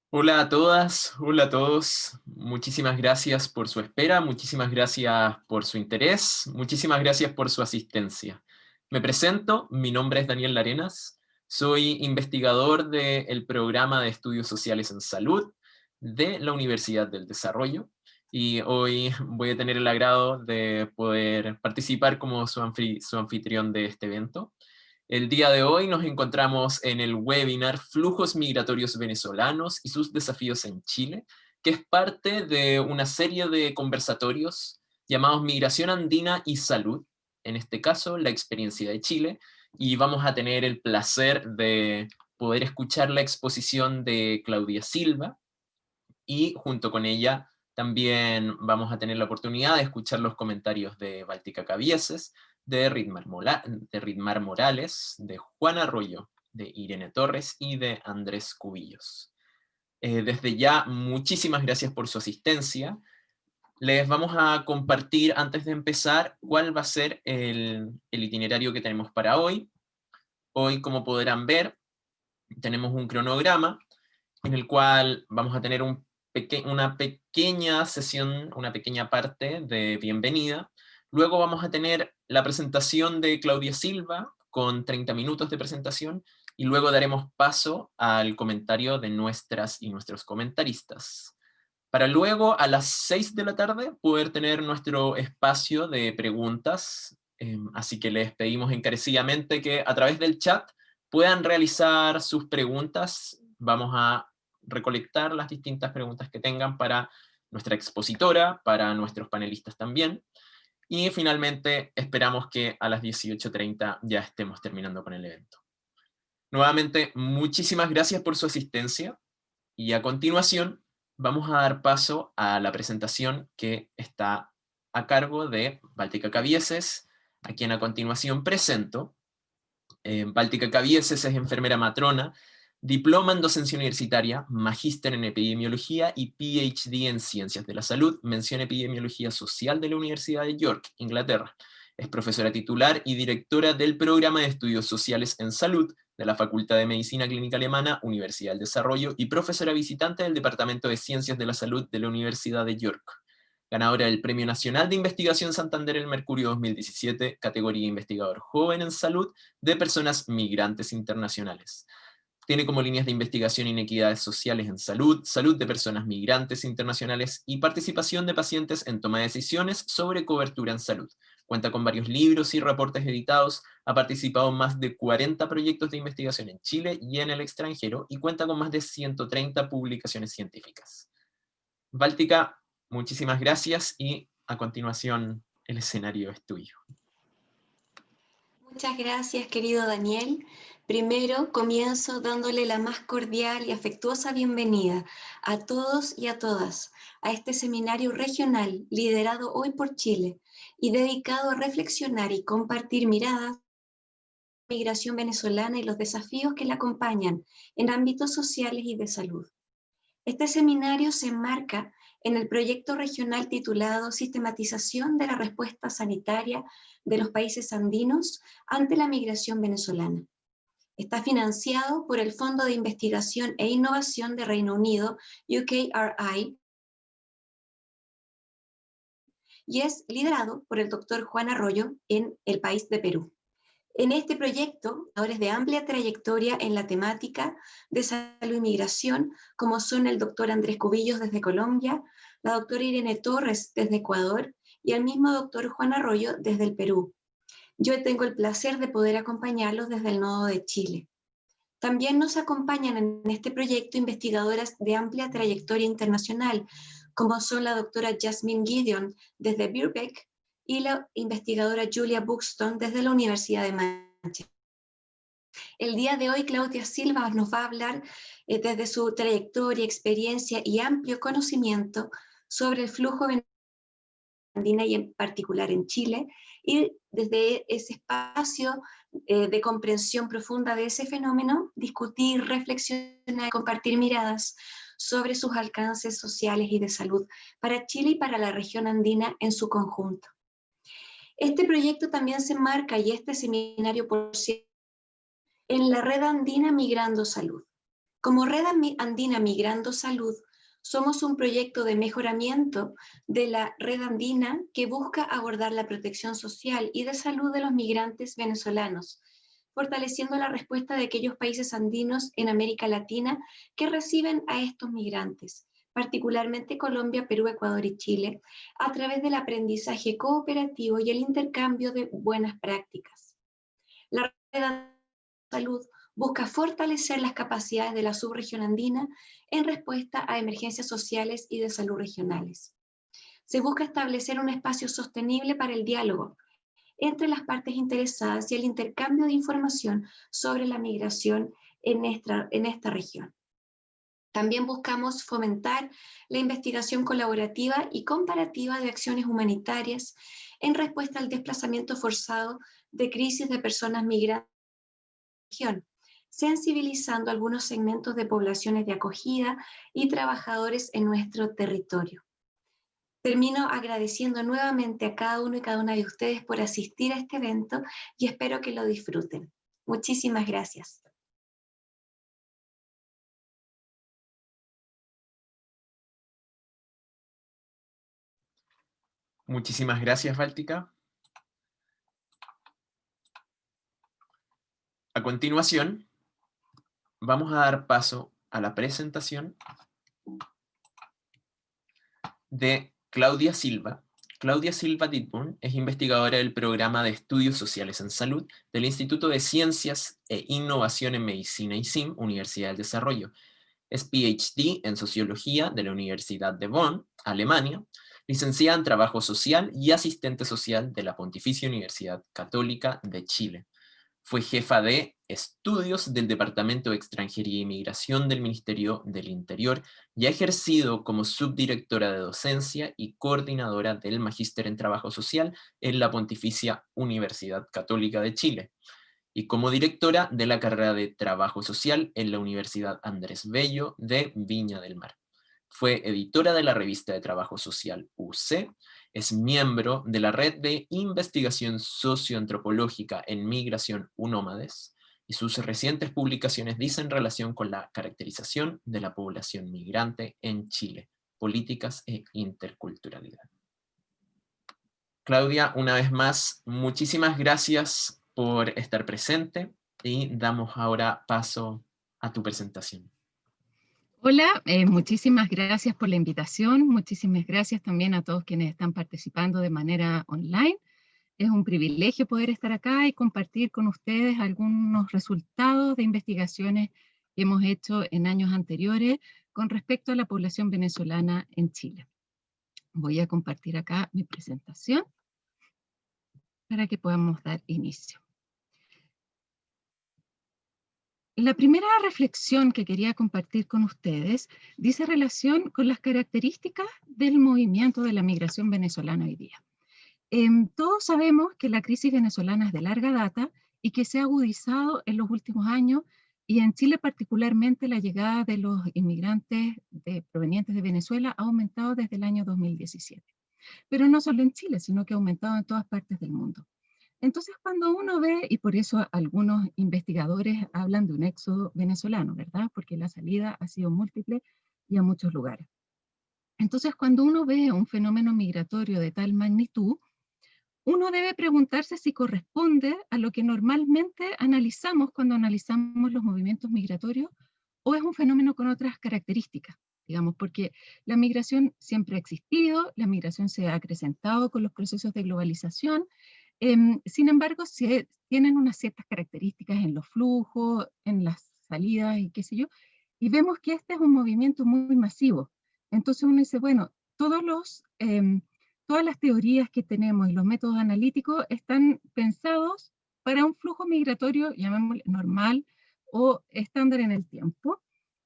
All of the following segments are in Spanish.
Hola a todas, hola a todos. Muchísimas gracias por su espera, muchísimas gracias por su interés, muchísimas gracias por su asistencia. Me presento, mi nombre es Daniel Larenas, soy investigador del programa de Estudios Sociales en Salud de la Universidad del Desarrollo y hoy voy a tener el agrado de poder participar como su anfitrión de este evento. El día de hoy nos encontramos en el webinar Flujos Migratorios Venezolanos y sus desafíos en Chile, que es parte de una serie de conversatorios llamados Migración Andina y Salud, en este caso la experiencia de Chile, y vamos a tener el placer de poder escuchar la exposición de Claudia Silva, y junto con ella también vamos a tener la oportunidad de escuchar los comentarios de Báltica Cabieses, de Ritmar Morales, de Juan Arroyo, de Irene Torres y de Andrés Cubillos. Desde ya, muchísimas gracias por su asistencia. Les vamos a compartir, antes de empezar, cuál va a ser el itinerario que tenemos para hoy. Hoy, como podrán ver, tenemos un cronograma en el cual vamos a tener una pequeña sesión, una pequeña parte de bienvenida. Luego vamos a tener la presentación de Claudia Silva, con 30 minutos de presentación, y luego daremos paso al comentario de nuestras y nuestros comentaristas. Para luego, a las 6 de la tarde, poder tener nuestro espacio de preguntas, así que les pedimos encarecidamente que a través del chat puedan realizar sus preguntas. Vamos a recolectar las distintas preguntas que tengan para nuestra expositora, para nuestros panelistas también. Y finalmente esperamos que a las 18:30 ya estemos terminando con el evento. Nuevamente, muchísimas gracias por su asistencia y a continuación vamos a dar paso a la presentación que está a cargo de Báltica Cabieses, a quien a continuación presento. Báltica Cabieses es enfermera matrona, diploma en docencia universitaria, magíster en epidemiología y PhD en ciencias de la salud, mención epidemiología social de la Universidad de York, Inglaterra. Es profesora titular y directora del programa de estudios sociales en salud de la Facultad de Medicina Clínica Alemana, Universidad del Desarrollo, y profesora visitante del Departamento de Ciencias de la Salud de la Universidad de York. Ganadora del Premio Nacional de Investigación Santander El Mercurio 2017, categoría Investigador Joven en Salud de Personas Migrantes Internacionales. Tiene como líneas de investigación inequidades sociales en salud, salud de personas migrantes internacionales y participación de pacientes en toma de decisiones sobre cobertura en salud. Cuenta con varios libros y reportes editados, ha participado en más de 40 proyectos de investigación en Chile y en el extranjero y cuenta con más de 130 publicaciones científicas. Báltica, muchísimas gracias y a continuación el escenario es tuyo. Muchas gracias, querido Daniel. Primero, comienzo dándole la más cordial y afectuosa bienvenida a todos y a todas a este seminario regional liderado hoy por Chile y dedicado a reflexionar y compartir miradas sobre la migración venezolana y los desafíos que la acompañan en ámbitos sociales y de salud. Este seminario se enmarca en el proyecto regional titulado Sistematización de la respuesta sanitaria de los países andinos ante la migración venezolana. Está financiado por el Fondo de Investigación e Innovación de Reino Unido, UKRI, y es liderado por el doctor Juan Arroyo en el país de Perú. En este proyecto, autores de amplia trayectoria en la temática de salud y migración, como son el doctor Andrés Cubillos desde Colombia, la doctora Irene Torres desde Ecuador y el mismo doctor Juan Arroyo desde el Perú. Yo tengo el placer de poder acompañarlos desde el Nodo de Chile. También nos acompañan en este proyecto investigadoras de amplia trayectoria internacional, como son la doctora Jasmine Gideon desde Birkbeck y la investigadora Julia Buxton desde la Universidad de Manchester. El día de hoy Claudia Silva nos va a hablar desde su trayectoria, experiencia y amplio conocimiento sobre el flujo andina y en particular en Chile, y desde ese espacio de comprensión profunda de ese fenómeno, discutir, reflexionar, compartir miradas sobre sus alcances sociales y de salud para Chile y para la región andina en su conjunto. Este proyecto también se enmarca, y este seminario por cierto, en la Red Andina Migrando Salud. Como Red Andina Migrando Salud, somos un proyecto de mejoramiento de la Red Andina que busca abordar la protección social y de salud de los migrantes venezolanos, fortaleciendo la respuesta de aquellos países andinos en América Latina que reciben a estos migrantes, particularmente Colombia, Perú, Ecuador y Chile, a través del aprendizaje cooperativo y el intercambio de buenas prácticas. La Red Andina Salud busca fortalecer las capacidades de la subregión andina en respuesta a emergencias sociales y de salud regionales. Se busca establecer un espacio sostenible para el diálogo entre las partes interesadas y el intercambio de información sobre la migración en esta región. También buscamos fomentar la investigación colaborativa y comparativa de acciones humanitarias en respuesta al desplazamiento forzado de crisis de personas migrantes en la región, sensibilizando a algunos segmentos de poblaciones de acogida y trabajadores en nuestro territorio. Termino agradeciendo nuevamente a cada uno y cada una de ustedes por asistir a este evento y espero que lo disfruten. Muchísimas gracias. Muchísimas gracias, Báltica. A continuación, vamos a dar paso a la presentación de Claudia Silva. Claudia Silva Ditburn es investigadora del Programa de Estudios Sociales en Salud del Instituto de Ciencias e Innovación en Medicina ISIM, Universidad del Desarrollo. Es PhD en Sociología de la Universidad de Bonn, Alemania, licenciada en Trabajo Social y asistente social de la Pontificia Universidad Católica de Chile. Fue jefa de estudios del Departamento de Extranjería e Inmigración del Ministerio del Interior y ha ejercido como subdirectora de docencia y coordinadora del Magíster en Trabajo Social en la Pontificia Universidad Católica de Chile, y como directora de la carrera de Trabajo Social en la Universidad Andrés Bello de Viña del Mar. Fue editora de la revista de Trabajo Social UC, es miembro de la Red de Investigación Socioantropológica en Migración UNOMADES, y sus recientes publicaciones dicen relación con la caracterización de la población migrante en Chile, políticas e interculturalidad. Claudia, una vez más, muchísimas gracias por estar presente y damos ahora paso a tu presentación. Hola, muchísimas gracias por la invitación, muchísimas gracias también a todos quienes están participando de manera online. Es un privilegio poder estar acá y compartir con ustedes algunos resultados de investigaciones que hemos hecho en años anteriores con respecto a la población venezolana en Chile. Voy a compartir acá mi presentación para que podamos dar inicio. La primera reflexión que quería compartir con ustedes dice relación con las características del movimiento de la migración venezolana hoy día. Todos sabemos que la crisis venezolana es de larga data y que se ha agudizado en los últimos años, y en Chile particularmente la llegada de los inmigrantes provenientes de Venezuela ha aumentado desde el año 2017. Pero no solo en Chile, sino que ha aumentado en todas partes del mundo. Entonces, cuando uno ve, y por eso algunos investigadores hablan de un éxodo venezolano, ¿verdad? Porque la salida ha sido múltiple y a muchos lugares. Entonces, cuando uno ve un fenómeno migratorio de tal magnitud, uno debe preguntarse si corresponde a lo que normalmente analizamos cuando analizamos los movimientos migratorios, o es un fenómeno con otras características, digamos, porque la migración siempre ha existido, la migración se ha acrecentado con los procesos de globalización. Sin embargo, tienen unas ciertas características en los flujos, en las salidas y qué sé yo, y vemos que este es un movimiento muy masivo. Entonces uno dice, bueno, todas las teorías que tenemos y los métodos analíticos están pensados para un flujo migratorio, llamémosle normal o estándar en el tiempo,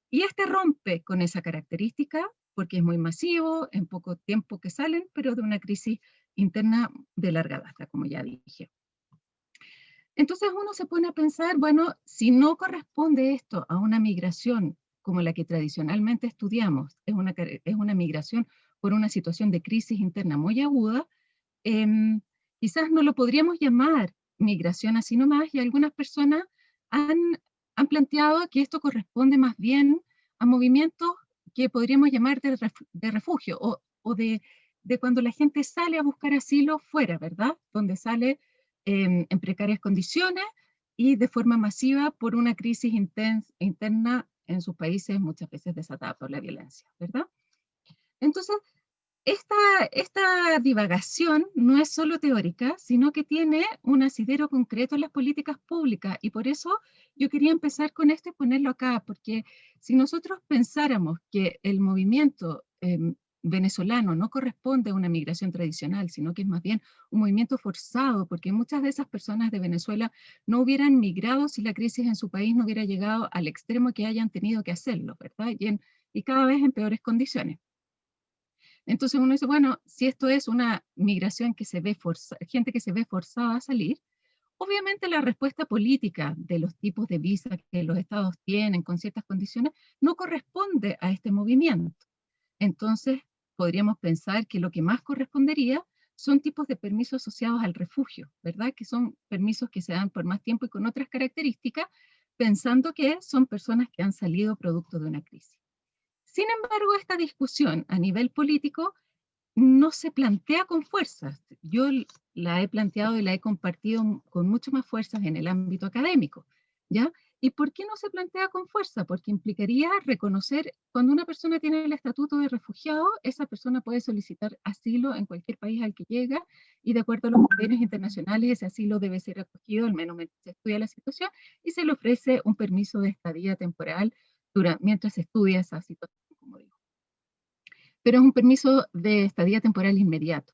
y este rompe con esa característica porque es muy masivo, en poco tiempo que salen, pero de una crisis interna de larga data, como ya dije. Entonces uno se pone a pensar, bueno, si no corresponde esto a una migración como la que tradicionalmente estudiamos, es una migración por una situación de crisis interna muy aguda, quizás no lo podríamos llamar migración así nomás, y algunas personas han han planteado que esto corresponde más bien a movimientos que podríamos llamar de refugio, o de cuando la gente sale a buscar asilo fuera, ¿verdad? Donde sale en precarias condiciones y de forma masiva por una crisis interna en sus países, muchas veces desatada por la violencia, ¿verdad? Entonces, esta, esta divagación no es solo teórica, sino que tiene un asidero concreto en las políticas públicas, y por eso yo quería empezar con esto y ponerlo acá, porque si nosotros pensáramos que el movimiento venezolano no corresponde a una migración tradicional, sino que es más bien un movimiento forzado, porque muchas de esas personas de Venezuela no hubieran migrado si la crisis en su país no hubiera llegado al extremo que hayan tenido que hacerlo, ¿verdad? Y cada vez en peores condiciones. Entonces uno dice, bueno, si esto es una migración que se ve gente que se ve forzada a salir, obviamente la respuesta política de los tipos de visas que los estados tienen con ciertas condiciones no corresponde a este movimiento. Entonces podríamos pensar que lo que más correspondería son tipos de permisos asociados al refugio, ¿verdad? Que son permisos que se dan por más tiempo y con otras características, pensando que son personas que han salido producto de una crisis. Sin embargo, esta discusión a nivel político no se plantea con fuerza. Yo la he planteado y la he compartido con mucho más fuerza en el ámbito académico, ¿ya? ¿Y por qué no se plantea con fuerza? Porque implicaría reconocer, cuando una persona tiene el estatuto de refugiado, esa persona puede solicitar asilo en cualquier país al que llega, y de acuerdo a los convenios internacionales, ese asilo debe ser acogido, al menos mientras se estudia la situación, y se le ofrece un permiso de estadía temporal mientras se estudia esa situación, como digo. Pero es un permiso de estadía temporal inmediato.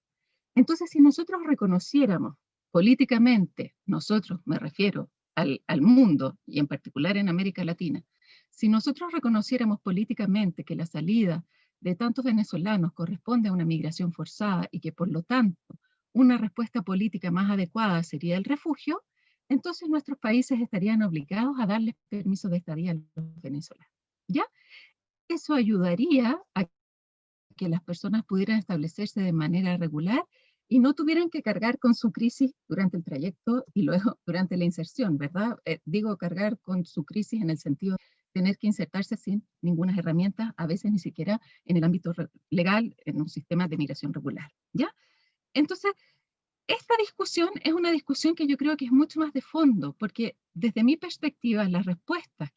Entonces, si nosotros reconociéramos políticamente, nosotros, me refiero al mundo y en particular en América Latina, si nosotros reconociéramos políticamente que la salida de tantos venezolanos corresponde a una migración forzada y que por lo tanto una respuesta política más adecuada sería el refugio, entonces nuestros países estarían obligados a darles permiso de estadía a los venezolanos. ¿Ya? Eso ayudaría a que las personas pudieran establecerse de manera regular y no tuvieran que cargar con su crisis durante el trayecto y luego durante la inserción, ¿verdad? Digo cargar con su crisis en el sentido de tener que insertarse sin ninguna herramienta, a veces ni siquiera en el ámbito legal, en un sistema de migración regular, ¿ya? Entonces, esta discusión es una discusión que yo creo que es mucho más de fondo, porque desde mi perspectiva, las respuestas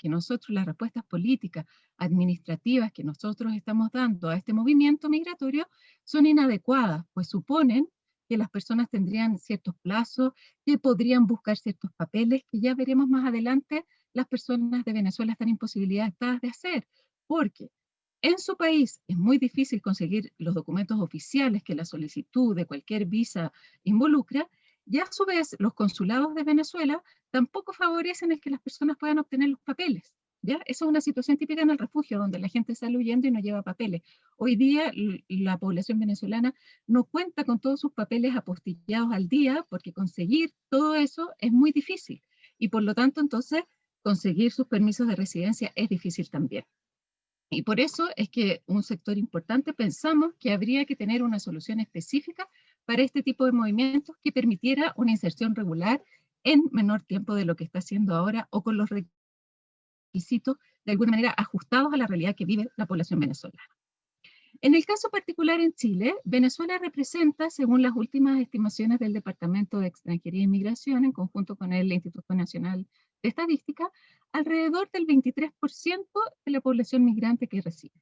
políticas, administrativas que nosotros estamos dando a este movimiento migratorio son inadecuadas, pues suponen que las personas tendrían ciertos plazos, que podrían buscar ciertos papeles, que ya veremos más adelante las personas de Venezuela están imposibilitadas de hacer, porque en su país es muy difícil conseguir los documentos oficiales que la solicitud de cualquier visa involucra, y a su vez los consulados de Venezuela tampoco favorecen el que las personas puedan obtener los papeles. ¿Ya? Esa es una situación típica en el refugio, donde la gente sale huyendo y no lleva papeles. Hoy día la población venezolana no cuenta con todos sus papeles apostillados al día, porque conseguir todo eso es muy difícil, y por lo tanto entonces conseguir sus permisos de residencia es difícil también. Y por eso es que un sector importante pensamos que habría que tener una solución específica para este tipo de movimientos que permitiera una inserción regular en menor tiempo de lo que está haciendo ahora, o con los requisitos de alguna manera ajustados a la realidad que vive la población venezolana. En el caso particular en Chile, Venezuela representa, según las últimas estimaciones del Departamento de Extranjería e Inmigración, en conjunto con el Instituto Nacional de Estadística, alrededor del 23% de la población migrante que reside.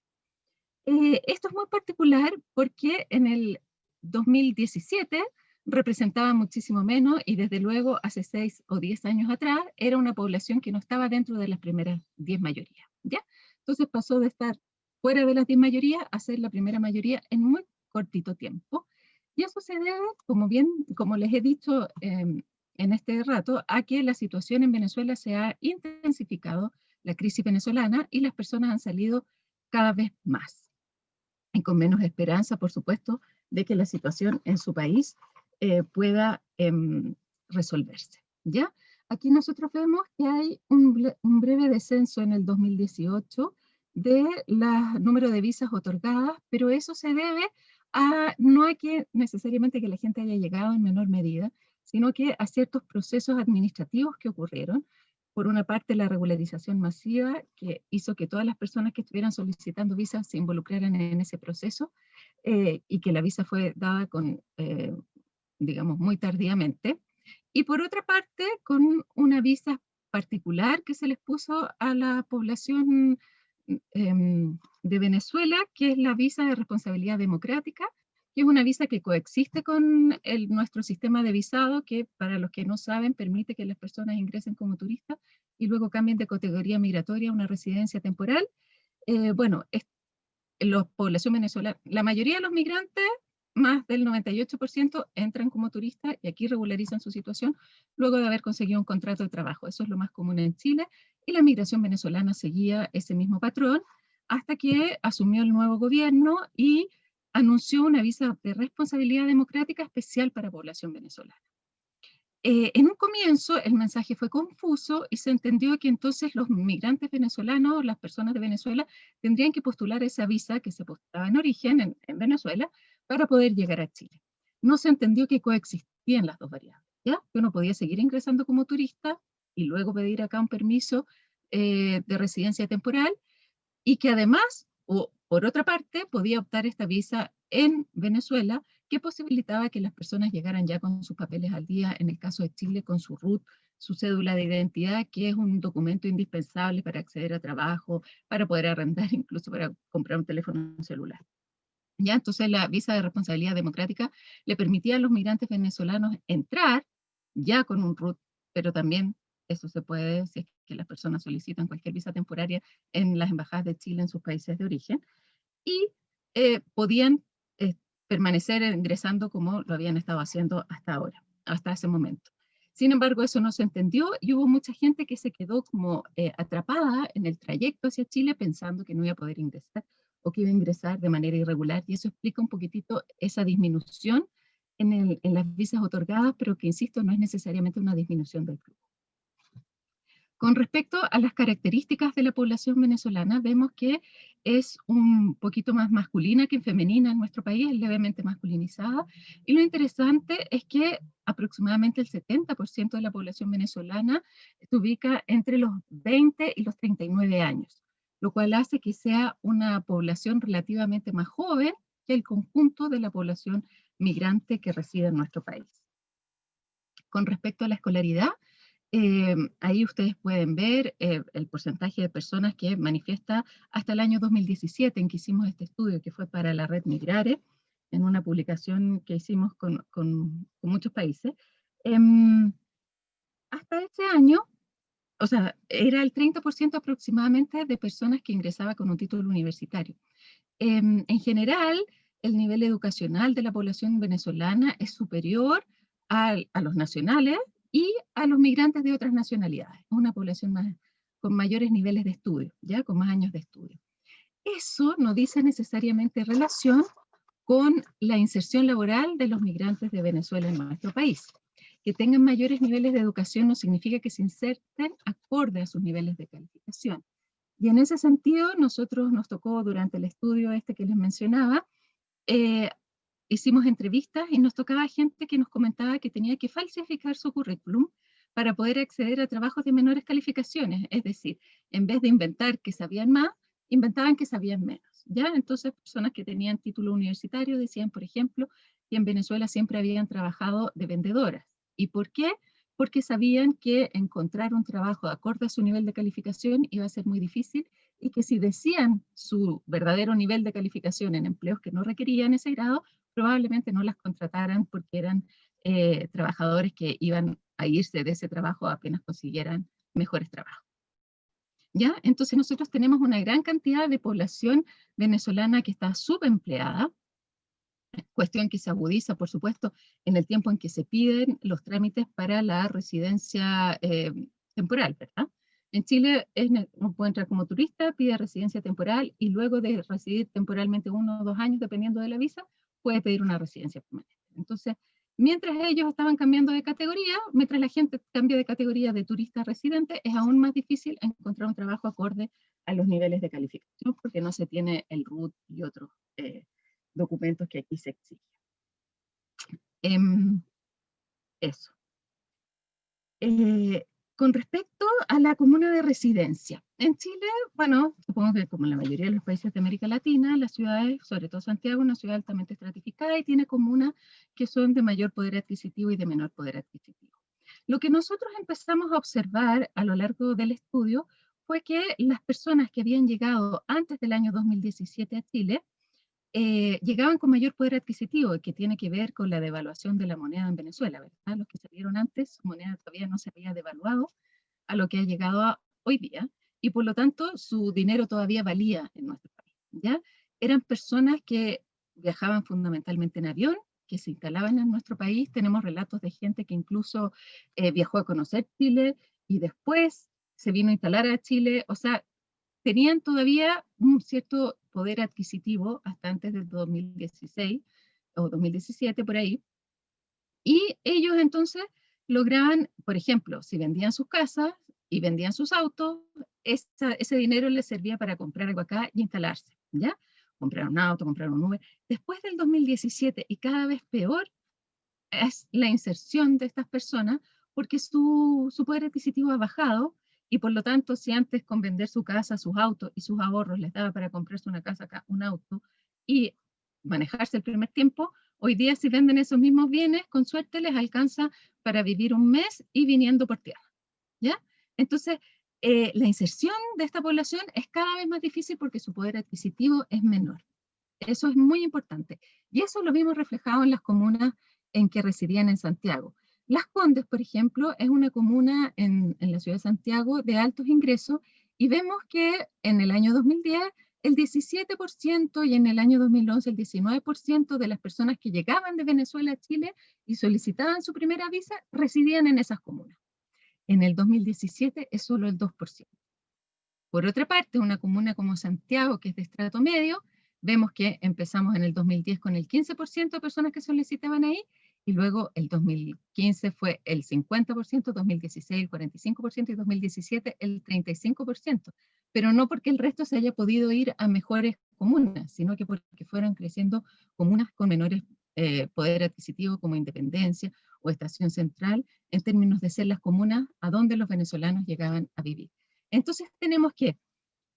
Esto es muy particular porque en el 2017 representaba muchísimo menos, y desde luego hace 6 o 10 años atrás era una población que no estaba dentro de las primeras 10 mayorías, ¿ya? Entonces pasó de estar fuera de las 10 mayorías a ser la primera mayoría en muy cortito tiempo. Y eso se debe, como les he dicho en este rato, a que la situación en Venezuela se ha intensificado, la crisis venezolana, y las personas han salido cada vez más, y con menos esperanza, por supuesto, de que la situación en su país pueda resolverse. ¿Ya? Aquí nosotros vemos que hay un breve descenso en el 2018 del número de visas otorgadas, pero eso se debe no a que necesariamente que la gente haya llegado en menor medida, sino que a ciertos procesos administrativos que ocurrieron, por una parte, la regularización masiva, que hizo que todas las personas que estuvieran solicitando visas se involucraran en ese proceso, y que la visa fue dada con, digamos, muy tardíamente. Y por otra parte, con una visa particular que se les puso a la población de Venezuela, que es la visa de responsabilidad democrática, que es una visa que coexiste con nuestro sistema de visado, que para los que no saben, permite que las personas ingresen como turistas y luego cambien de categoría migratoria a una residencia temporal. Bueno, la población venezolana, la mayoría de los migrantes, más del 98%, entran como turistas y aquí regularizan su situación luego de haber conseguido un contrato de trabajo. Eso es lo más común en Chile, y la migración venezolana seguía ese mismo patrón hasta que asumió el nuevo gobierno y anunció una visa de responsabilidad democrática especial para población venezolana. En un comienzo el mensaje fue confuso y se entendió que entonces los migrantes venezolanos, las personas de Venezuela, tendrían que postular esa visa que se postulaba en origen en Venezuela para poder llegar a Chile. No se entendió que coexistían las dos variables, ¿ya? Que uno podía seguir ingresando como turista y luego pedir acá un permiso de residencia temporal, y que además, o por otra parte, podía optar esta visa en Venezuela, que posibilitaba que las personas llegaran ya con sus papeles al día, en el caso de Chile, con su RUT, su cédula de identidad, que es un documento indispensable para acceder a trabajo, para poder arrendar, incluso para comprar un teléfono celular. Ya, entonces la visa de responsabilidad democrática le permitía a los migrantes venezolanos entrar ya con un RUT, pero también eso se puede si es que las personas solicitan cualquier visa temporaria en las embajadas de Chile en sus países de origen, y podían permanecer ingresando como lo habían estado haciendo hasta ahora, hasta ese momento. Sin embargo, eso no se entendió y hubo mucha gente que se quedó como atrapada en el trayecto hacia Chile pensando que no iba a poder ingresar o que iba a ingresar de manera irregular, y eso explica un poquitito esa disminución en las visas otorgadas, pero que, insisto, no es necesariamente una disminución del flujo. Con respecto a las características de la población venezolana, vemos que es un poquito más masculina que femenina en nuestro país, es levemente masculinizada, y lo interesante es que aproximadamente el 70% de la población venezolana se ubica entre los 20 y los 39 años, lo cual hace que sea una población relativamente más joven que el conjunto de la población migrante que reside en nuestro país. Con respecto a la escolaridad, ahí ustedes pueden ver el porcentaje de personas que manifiesta hasta el año 2017, en que hicimos este estudio, que fue para la red Migrare, en una publicación que hicimos con muchos países. Hasta ese año, o sea, era el 30% aproximadamente de personas que ingresaba con un título universitario. En general, el nivel educacional de la población venezolana es superior a los nacionales y a los migrantes de otras nacionalidades. Es una población con mayores niveles de estudio, ya con más años de estudio. Eso no dice necesariamente relación con la inserción laboral de los migrantes de Venezuela en nuestro país. Que tengan mayores niveles de educación no significa que se inserten acorde a sus niveles de calificación. Y en ese sentido, nosotros nos tocó durante el estudio este que les mencionaba, hicimos entrevistas y nos tocaba gente que nos comentaba que tenía que falsificar su currículum para poder acceder a trabajos de menores calificaciones. Es decir, en vez de inventar que sabían más, inventaban que sabían menos. ¿Ya? Entonces, personas que tenían título universitario decían, por ejemplo, que en Venezuela siempre habían trabajado de vendedoras. ¿Y por qué? Porque sabían que encontrar un trabajo acorde a su nivel de calificación iba a ser muy difícil, y que si decían su verdadero nivel de calificación en empleos que no requerían ese grado, probablemente no las contrataran porque eran trabajadores que iban a irse de ese trabajo apenas consiguieran mejores trabajos. ¿Ya? Entonces nosotros tenemos una gran cantidad de población venezolana que está subempleada, cuestión que se agudiza, por supuesto, en el tiempo en que se piden los trámites para la residencia temporal, ¿verdad? En Chile uno puede entrar como turista, pide residencia temporal y luego de residir temporalmente 1 o 2 años, dependiendo de la visa, puede pedir una residencia permanente. Entonces, mientras ellos estaban cambiando de categoría, mientras la gente cambia de categoría de turista a residente, es aún más difícil encontrar un trabajo acorde a los niveles de calificación porque no se tiene el RUT y otros documentos que aquí se exigen. Eso. Con respecto a la comuna de residencia, en Chile, bueno, supongo que como en la mayoría de los países de América Latina, las ciudades, sobre todo Santiago, es una ciudad altamente estratificada y tiene comunas que son de mayor poder adquisitivo y de menor poder adquisitivo. Lo que nosotros empezamos a observar a lo largo del estudio fue que las personas que habían llegado antes del año 2017 a Chile llegaban con mayor poder adquisitivo, que tiene que ver con la devaluación de la moneda en Venezuela, ¿verdad? Los que salieron antes, su moneda todavía no se había devaluado a lo que ha llegado hoy día, y por lo tanto su dinero todavía valía en nuestro país, ¿ya? Eran personas que viajaban fundamentalmente en avión, que se instalaban en nuestro país. Tenemos relatos de gente que incluso viajó a conocer Chile y después se vino a instalar a Chile. O sea, tenían todavía un cierto poder adquisitivo hasta antes del 2016 o 2017 por ahí, y ellos entonces lograban, por ejemplo, si vendían sus casas y vendían sus autos, ese dinero les servía para comprar algo acá y instalarse, ¿ya? Comprar un auto, comprar un Uber. Después del 2017, y cada vez peor, es la inserción de estas personas, porque su poder adquisitivo ha bajado, y por lo tanto, si antes con vender su casa, sus autos y sus ahorros les daba para comprarse una casa acá, un auto, y manejarse el primer tiempo, hoy día si venden esos mismos bienes, con suerte les alcanza para vivir un mes y viniendo por tierra, ¿ya? Entonces, la inserción de esta población es cada vez más difícil porque su poder adquisitivo es menor. Eso es muy importante. Y eso lo vimos reflejado en las comunas en que residían en Santiago. Las Condes, por ejemplo, es una comuna en la ciudad de Santiago de altos ingresos, y vemos que en el año 2010 el 17% y en el año 2011 el 19% de las personas que llegaban de Venezuela a Chile y solicitaban su primera visa residían en esas comunas. En el 2017 es solo el 2%. Por otra parte, una comuna como Santiago, que es de estrato medio, vemos que empezamos en el 2010 con el 15% de personas que solicitaban ahí, y luego el 2015 fue el 50%, 2016 el 45% y 2017 el 35%, pero no porque el resto se haya podido ir a mejores comunas, sino que porque fueron creciendo comunas con menores poder adquisitivo como Independencia o Estación Central, en términos de ser las comunas a donde los venezolanos llegaban a vivir. Entonces tenemos que,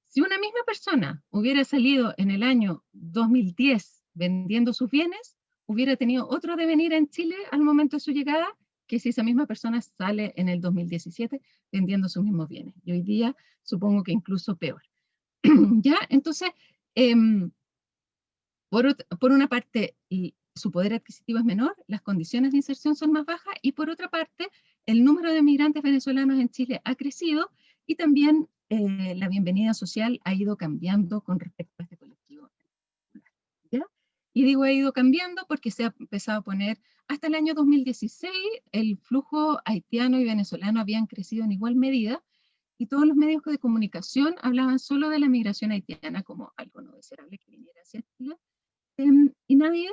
si una misma persona hubiera salido en el año 2010 vendiendo sus bienes, hubiera tenido otro devenir en Chile al momento de su llegada que si esa misma persona sale en el 2017 vendiendo sus mismos bienes. Y hoy día supongo que incluso peor. ¿Ya? Entonces, eh, por una parte, su poder adquisitivo es menor, las condiciones de inserción son más bajas, y por otra parte, el número de migrantes venezolanos en Chile ha crecido, y también la bienvenida social ha ido cambiando con respecto a este colectivo, ¿ya? Y digo ha ido cambiando porque se ha empezado a poner, hasta el año 2016, el flujo haitiano y venezolano habían crecido en igual medida, y todos los medios de comunicación hablaban solo de la migración haitiana como algo no deseable que viniera hacia Chile, y nadie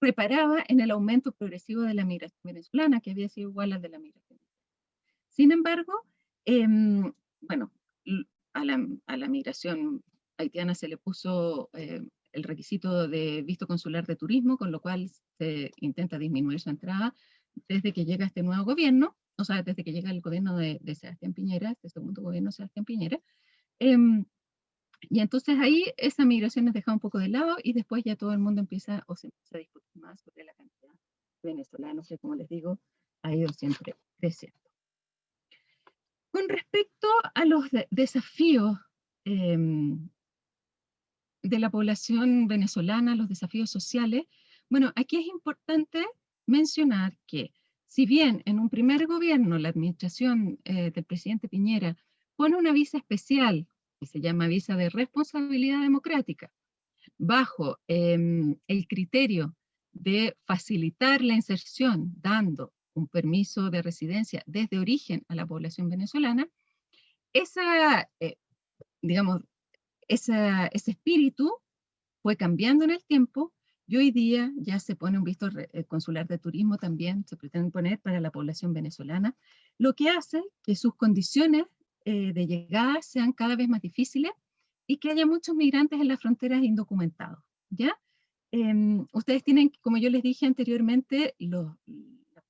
reparaba en el aumento progresivo de la migración venezolana, que había sido igual al de la migración. Sin embargo, bueno, a la migración haitiana se le puso el requisito de visto consular de turismo, con lo cual se intenta disminuir su entrada desde que llega este nuevo gobierno, o sea, desde que llega el gobierno de Sebastián Piñera, este segundo gobierno de Sebastián Piñera. Y entonces ahí esa migración es dejada un poco de lado, y después ya todo el mundo empieza o se empieza a discutir más sobre la cantidad de venezolanos que, como les digo, ha ido siempre creciendo. Con respecto a los desafíos eh, de la población venezolana, los desafíos sociales, bueno, aquí es importante mencionar que si bien en un primer gobierno la administración del presidente Piñera pone una visa especial que se llama visa de responsabilidad democrática, bajo el criterio de facilitar la inserción, dando un permiso de residencia desde origen a la población venezolana, digamos, ese espíritu fue cambiando en el tiempo, y hoy día ya se pone un visto consular de turismo también, se pretende poner para la población venezolana, lo que hace que sus condiciones de llegada sean cada vez más difíciles y que haya muchos migrantes en las fronteras indocumentados, ¿ya? Ustedes tienen, como yo les dije anteriormente, la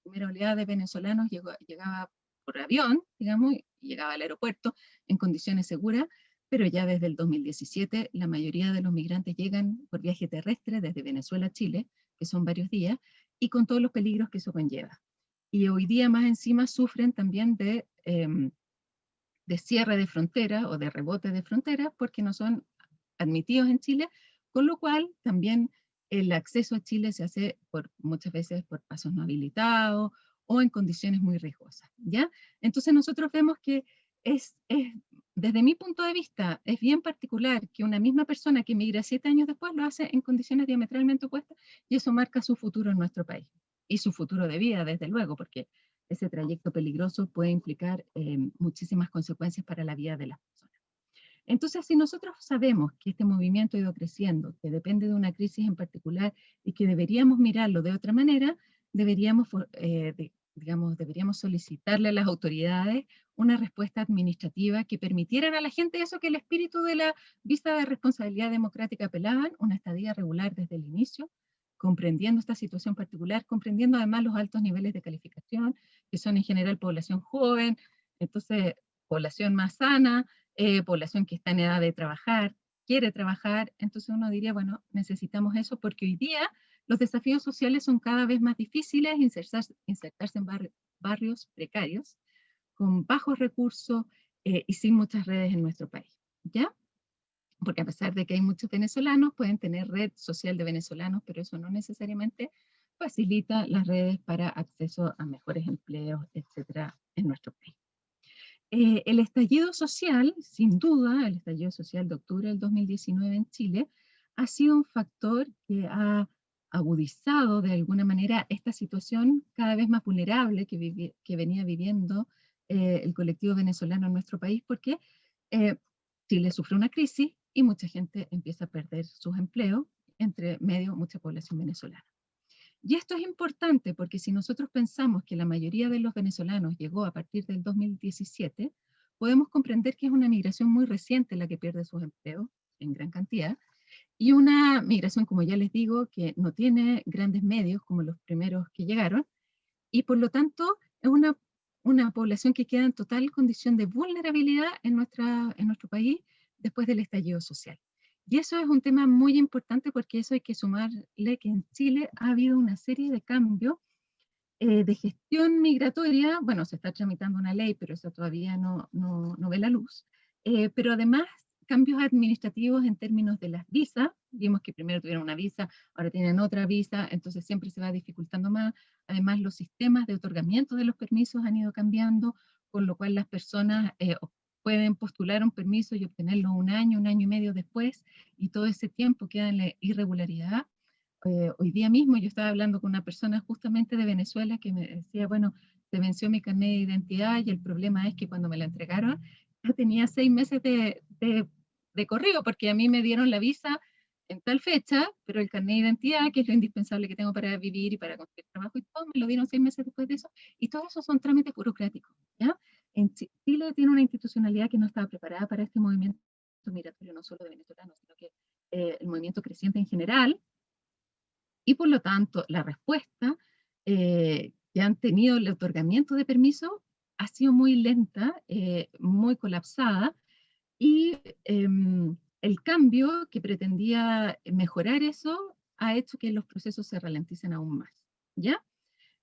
primera oleada de venezolanos llegaba por avión, digamos, y llegaba al aeropuerto en condiciones seguras, pero ya desde el 2017 la mayoría de los migrantes llegan por viaje terrestre desde Venezuela a Chile, que son varios días, y con todos los peligros que eso conlleva. Y hoy día más encima sufren también de cierre de frontera o de rebote de frontera porque no son admitidos en Chile, con lo cual también el acceso a Chile se hace muchas veces por pasos no habilitados o en condiciones muy riesgosas, ¿ya? Entonces nosotros vemos que desde mi punto de vista, es bien particular que una misma persona que migra 7 años después lo hace en condiciones diametralmente opuestas y eso marca su futuro en nuestro país y su futuro de vida, desde luego, porque ese trayecto peligroso puede implicar muchísimas consecuencias para la vida de las personas. Entonces, si nosotros sabemos que este movimiento ha ido creciendo, que depende de una crisis en particular y que deberíamos mirarlo de otra manera, deberíamos solicitarle a las autoridades una respuesta administrativa que permitieran a la gente eso que el espíritu de la vista de responsabilidad democrática apelaban, una estadía regular desde el inicio, comprendiendo esta situación particular, comprendiendo además los altos niveles de calificación, que son en general población joven, entonces población más sana, población que está en edad de trabajar, quiere trabajar, entonces uno diría, bueno, necesitamos eso porque hoy día los desafíos sociales son cada vez más difíciles, insertarse en barrios precarios, con bajos recursos y sin muchas redes en nuestro país, ¿ya? Porque a pesar de que hay muchos venezolanos, pueden tener red social de venezolanos, pero eso no necesariamente facilita las redes para acceso a mejores empleos, etcétera, en nuestro país. El estallido social, sin duda, el estallido social de octubre del 2019 en Chile, ha sido un factor que ha agudizado de alguna manera esta situación cada vez más vulnerable que venía viviendo el colectivo venezolano en nuestro país, porque Chile sufre una crisis y mucha gente empieza a perder sus empleos, entre medio mucha población venezolana. Y esto es importante porque si nosotros pensamos que la mayoría de los venezolanos llegó a partir del 2017, podemos comprender que es una migración muy reciente la que pierde sus empleos en gran cantidad, y una migración, como ya les digo, que no tiene grandes medios como los primeros que llegaron, y por lo tanto es una población que queda en total condición de vulnerabilidad en nuestro país después del estallido social. Y eso es un tema muy importante porque eso hay que sumarle que en Chile ha habido una serie de cambios de gestión migratoria. Bueno, se está tramitando una ley, pero eso todavía no ve la luz. Pero además, cambios administrativos en términos de las visas. Vimos que primero tuvieron una visa, ahora tienen otra visa, entonces siempre se va dificultando más. Además, los sistemas de otorgamiento de los permisos han ido cambiando, con lo cual las personas pueden postular un permiso y obtenerlo un año y medio después, y todo ese tiempo queda en la irregularidad. Hoy día mismo yo estaba hablando con una persona justamente de Venezuela que me decía, bueno, se venció mi carnet de identidad y el problema es que cuando me la entregaron, yo tenía 6 meses de corrido, porque a mí me dieron la visa en tal fecha, pero el carnet de identidad, que es lo indispensable que tengo para vivir y para conseguir trabajo y todo, me lo dieron 6 meses después de eso, y todo eso son trámites burocráticos, ¿ya? En Chile tiene una institucionalidad que no estaba preparada para este movimiento migratorio, no solo de venezolanos, sino que el movimiento creciente en general, y por lo tanto la respuesta que han tenido el otorgamiento de permiso ha sido muy lenta, muy colapsada, y el cambio que pretendía mejorar eso ha hecho que los procesos se ralenticen aún más, ¿ya?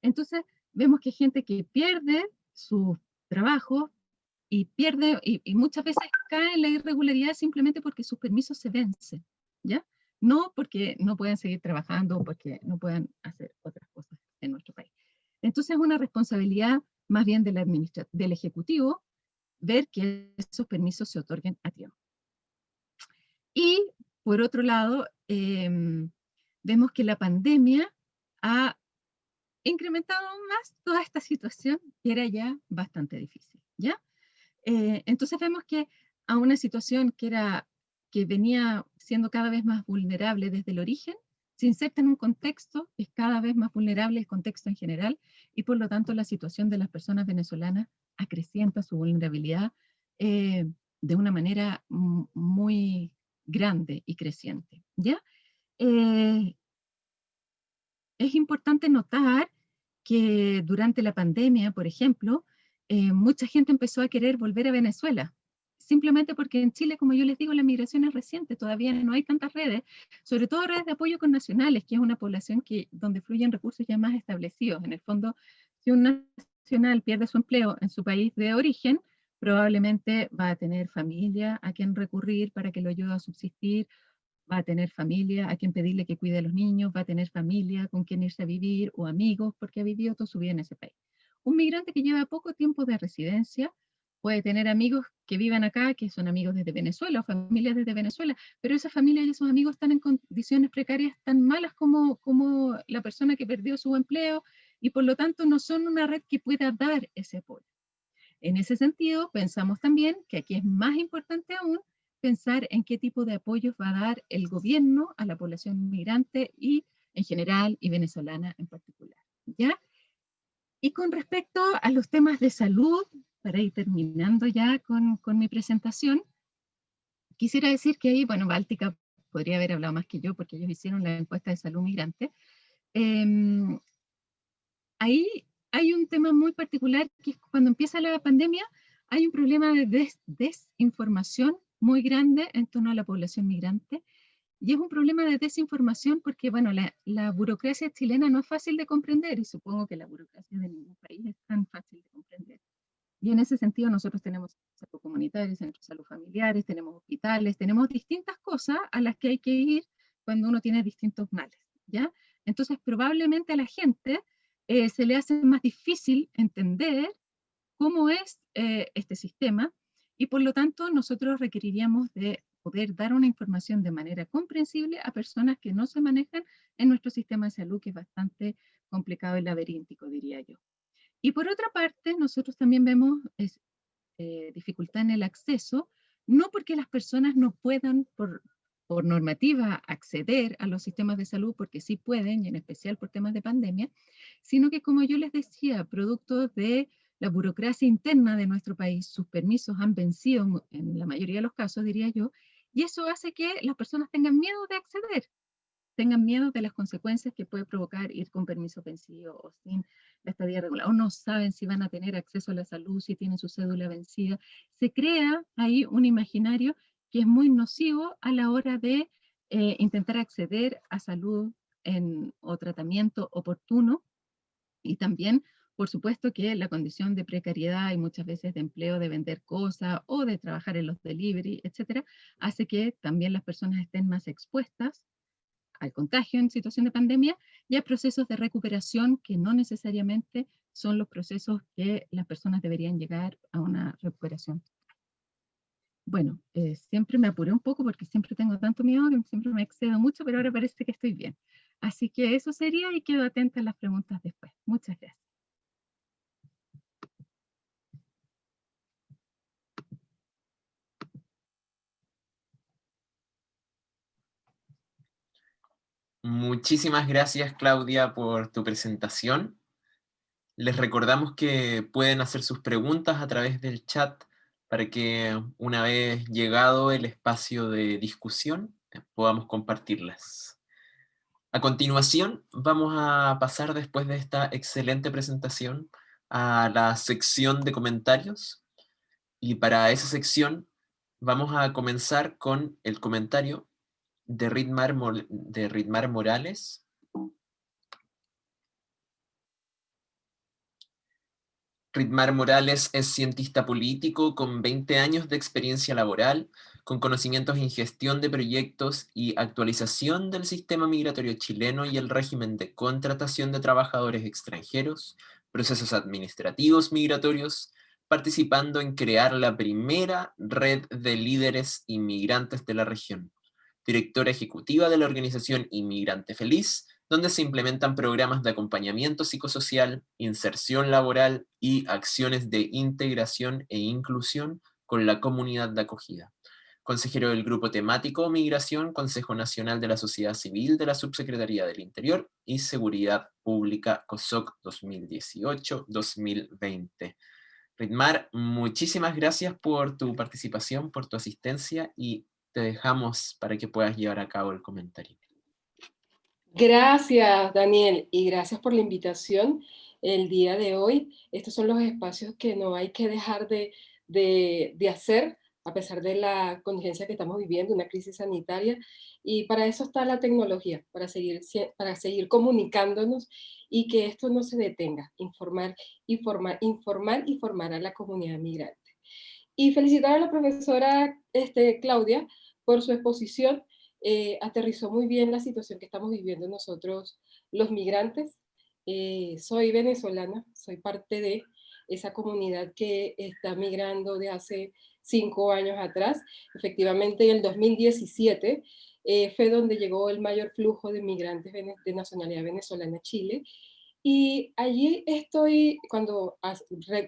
Entonces vemos que hay gente que pierde su trabajo y muchas veces cae en la irregularidad simplemente porque sus permisos se vencen, ¿ya? No porque no puedan seguir trabajando o porque no puedan hacer otras cosas en nuestro país. Entonces es una responsabilidad más bien del Ejecutivo ver que esos permisos se otorguen a tiempo. Y por otro lado, vemos que la pandemia ha incrementado aún más toda esta situación que era ya bastante difícil, ¿ya? Entonces vemos que a una situación que venía siendo cada vez más vulnerable desde el origen, se inserta en un contexto que es cada vez más vulnerable, el contexto en general, y por lo tanto la situación de las personas venezolanas acrecienta su vulnerabilidad de una manera muy grande y creciente, ¿ya? Es importante notar que durante la pandemia, por ejemplo, mucha gente empezó a querer volver a Venezuela, simplemente porque en Chile, como yo les digo, la migración es reciente, todavía no hay tantas redes, sobre todo redes de apoyo con nacionales, que es una población donde fluyen recursos ya más establecidos. En el fondo, si un nacional pierde su empleo en su país de origen, probablemente va a tener familia a quien recurrir para que lo ayude a subsistir, va a tener familia a quien pedirle que cuide a los niños, va a tener familia con quien irse a vivir o amigos porque ha vivido toda su vida en ese país. Un migrante que lleva poco tiempo de residencia puede tener amigos que vivan acá, que son amigos desde Venezuela o familias desde Venezuela, pero esas familias y esos amigos están en condiciones precarias tan malas como la persona que perdió su empleo y por lo tanto no son una red que pueda dar ese apoyo. En ese sentido, pensamos también que aquí es más importante aún pensar en qué tipo de apoyos va a dar el gobierno a la población migrante y en general y venezolana en particular. ¿Ya? Y con respecto a los temas de salud, para ir terminando ya con mi presentación, quisiera decir que ahí, bueno, Báltica podría haber hablado más que yo porque ellos hicieron la encuesta de salud migrante. Ahí hay un tema muy particular que es cuando empieza la pandemia, hay un problema de desinformación muy grande en torno a la población migrante. Y es un problema de desinformación porque, bueno, la burocracia chilena no es fácil de comprender y supongo que la burocracia de ningún país es tan fácil de comprender. Y en ese sentido nosotros tenemos salud comunitaria, centros de salud familiares, tenemos hospitales, tenemos distintas cosas a las que hay que ir cuando uno tiene distintos males, ¿ya? Entonces probablemente a la gente se le hace más difícil entender cómo es este sistema y por lo tanto nosotros requeriríamos de poder dar una información de manera comprensible a personas que no se manejan en nuestro sistema de salud, que es bastante complicado y laberíntico, diría yo. Y por otra parte, nosotros también vemos dificultad en el acceso, no porque las personas no puedan por normativa acceder a los sistemas de salud, porque sí pueden, y en especial por temas de pandemia, sino que como yo les decía, producto de la burocracia interna de nuestro país, sus permisos han vencido en la mayoría de los casos, diría yo, y eso hace que las personas tengan miedo de acceder, tengan miedo de las consecuencias que puede provocar ir con permiso vencido o sin la estadía regular, o no saben si van a tener acceso a la salud, si tienen su cédula vencida. Se crea ahí un imaginario que es muy nocivo a la hora de intentar acceder a salud o tratamiento oportuno y también, por supuesto, que la condición de precariedad y muchas veces de empleo, de vender cosas o de trabajar en los delivery, etcétera, hace que también las personas estén más expuestas al contagio en situación de pandemia y a procesos de recuperación que no necesariamente son los procesos que las personas deberían llegar a una recuperación. Bueno, siempre me apuré un poco porque siempre tengo tanto miedo que siempre me excedo mucho, pero ahora parece que estoy bien. Así que eso sería y quedo atenta a las preguntas después. Muchas gracias. Muchísimas gracias, Claudia, por tu presentación. Les recordamos que pueden hacer sus preguntas a través del chat para que una vez llegado el espacio de discusión podamos compartirlas. A continuación, vamos a pasar después de esta excelente presentación a la sección de comentarios. Y para esa sección vamos a comenzar con el comentario de Ritmar Morales. Ritmar Morales es cientista político con 20 años de experiencia laboral, con conocimientos en gestión de proyectos y actualización del sistema migratorio chileno y el régimen de contratación de trabajadores extranjeros, procesos administrativos migratorios, participando en crear la primera red de líderes inmigrantes de la región. Directora ejecutiva de la organización Inmigrante Feliz, donde se implementan programas de acompañamiento psicosocial, inserción laboral y acciones de integración e inclusión con la comunidad de acogida. Consejero del Grupo Temático Migración, Consejo Nacional de la Sociedad Civil de la Subsecretaría del Interior y Seguridad Pública, COSOC 2018-2020. Ritmar, muchísimas gracias por tu participación, por tu asistencia y te dejamos para que puedas llevar a cabo el comentario. Gracias, Daniel, y gracias por la invitación. el día de hoy. Estos son los espacios que no hay que dejar de hacer, a pesar de la contingencia que estamos viviendo, una crisis sanitaria, y para eso está la tecnología, para seguir comunicándonos y que esto no se detenga, informar y formar a la comunidad migrante. Y felicitar a la profesora Claudia por su exposición. Aterrizó muy bien la situación que estamos viviendo nosotros los migrantes. Soy venezolana, soy parte de esa comunidad que está migrando de hace 5 años atrás. Efectivamente, en el 2017 fue donde llegó el mayor flujo de migrantes de nacionalidad venezolana a Chile. Y allí estoy, cuando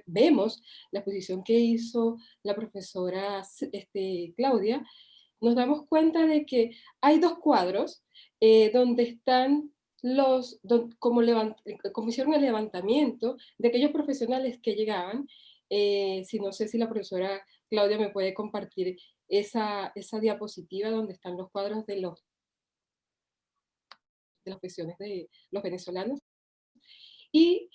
vemos la exposición que hizo la profesora Claudia, nos damos cuenta de que hay dos cuadros donde están como hicieron el levantamiento de aquellos profesionales que llegaban. Si no sé si la profesora Claudia me puede compartir esa diapositiva donde están los cuadros de las profesiones de los venezolanos. Y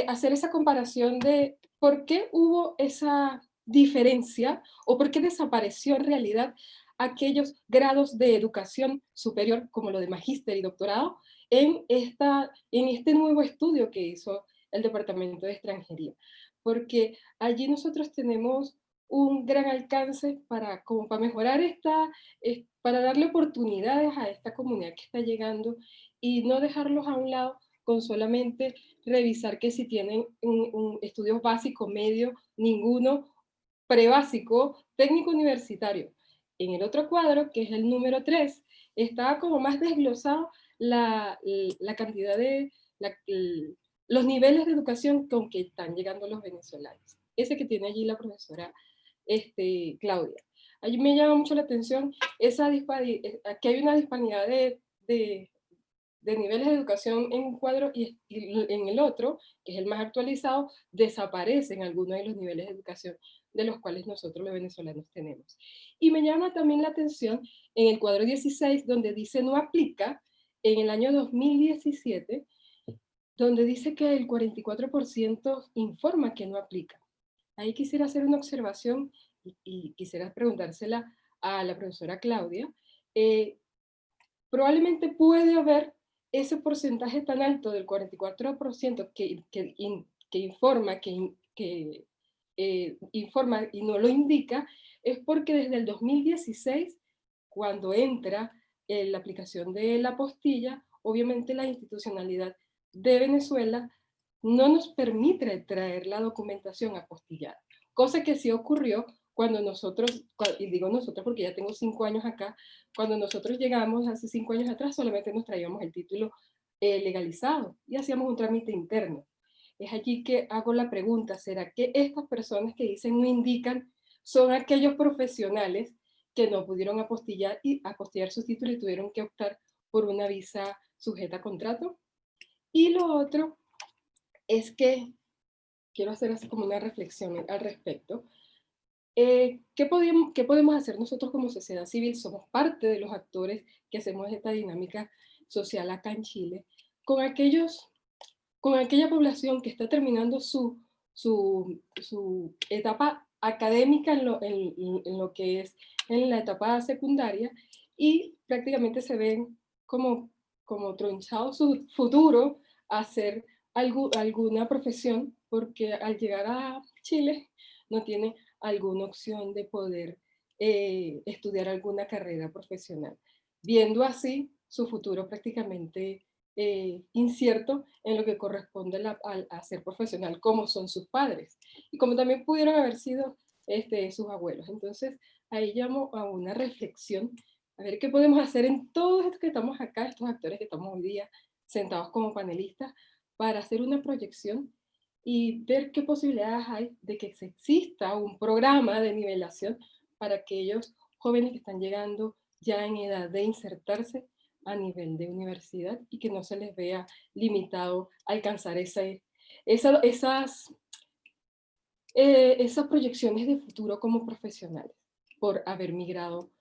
hacer esa comparación de por qué hubo esa diferencia o por qué desapareció en realidad aquellos grados de educación superior como lo de magíster y doctorado en este nuevo estudio que hizo el Departamento de Extranjería. Porque allí nosotros tenemos un gran alcance como para mejorar para darle oportunidades a esta comunidad que está llegando y no dejarlos a un lado con solamente revisar que si tienen un estudios básicos, medio, ninguno, prebásico, técnico universitario. En el otro cuadro, que es el número 3, está como más desglosado la cantidad los niveles de educación con que están llegando los venezolanos. Ese que tiene allí la profesora Claudia. Allí me llama mucho la atención que hay una disparidad de niveles de educación en un cuadro y en el otro, que es el más actualizado, desaparecen algunos de los niveles de educación de los cuales nosotros los venezolanos tenemos. Y me llama también la atención en el cuadro 16, donde dice no aplica, en el año 2017, donde dice que el 44% informa que no aplica. Ahí quisiera hacer una observación y quisiera preguntársela a la profesora Claudia. Probablemente puede haber ese porcentaje tan alto del 44% que informa, informa y no lo indica, es porque desde el 2016, cuando entra la aplicación de la apostilla, obviamente la institucionalidad de Venezuela no nos permite traer la documentación apostillada, cosa que sí ocurrió cuando nosotros, y digo nosotros porque ya tengo 5 años acá, cuando nosotros llegamos hace 5 años atrás solamente nos traíamos el título legalizado y hacíamos un trámite interno. Es allí que hago la pregunta, ¿será que estas personas que dicen no indican son aquellos profesionales que no pudieron apostillar sus títulos y tuvieron que optar por una visa sujeta a contrato? Y lo otro es que quiero hacer así como una reflexión al respecto. ¿Qué podemos hacer nosotros como sociedad civil? Somos parte de los actores que hacemos esta dinámica social acá en Chile, con aquella población que está terminando su etapa académica en lo que es en la etapa secundaria y prácticamente se ven como tronchados su futuro a hacer alguna profesión porque al llegar a Chile no tiene alguna opción de poder estudiar alguna carrera profesional, viendo así su futuro prácticamente incierto en lo que corresponde a ser profesional, como son sus padres y como también pudieron haber sido sus abuelos. Entonces, ahí llamo a una reflexión, a ver qué podemos hacer en todos estos que estamos acá, estos actores que estamos hoy día sentados como panelistas, para hacer una proyección y ver qué posibilidades hay de que exista un programa de nivelación para aquellos jóvenes que están llegando ya en edad de insertarse a nivel de universidad y que no se les vea limitado a alcanzar esas proyecciones de futuro como profesionales por haber migrado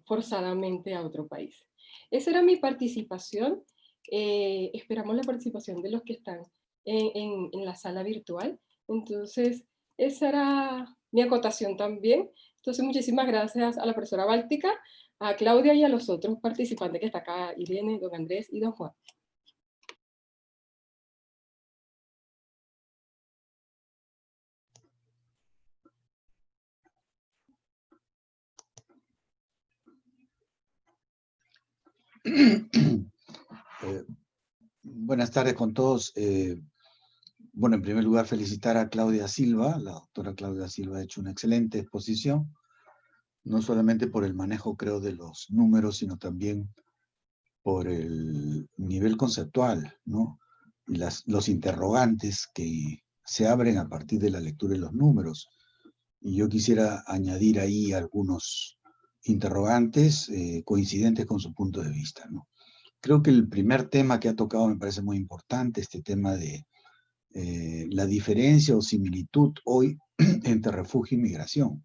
forzadamente a otro país. Esa era mi participación. Esperamos la participación de los que están en la sala virtual. Entonces, esa era mi acotación también. Entonces, muchísimas gracias a la profesora Báltica, a Claudia y a los otros participantes que está acá, Irene, don Andrés y don Juan. Buenas tardes con todos. Bueno, en primer lugar, felicitar a Claudia Silva. La doctora Claudia Silva ha hecho una excelente exposición, no solamente por el manejo, creo, de los números, sino también por el nivel conceptual, ¿no? Y los interrogantes que se abren a partir de la lectura de los números. Y yo quisiera añadir ahí algunos interrogantes coincidentes con su punto de vista, ¿no? Creo que el primer tema que ha tocado me parece muy importante, este tema de la diferencia o similitud hoy entre refugio y migración.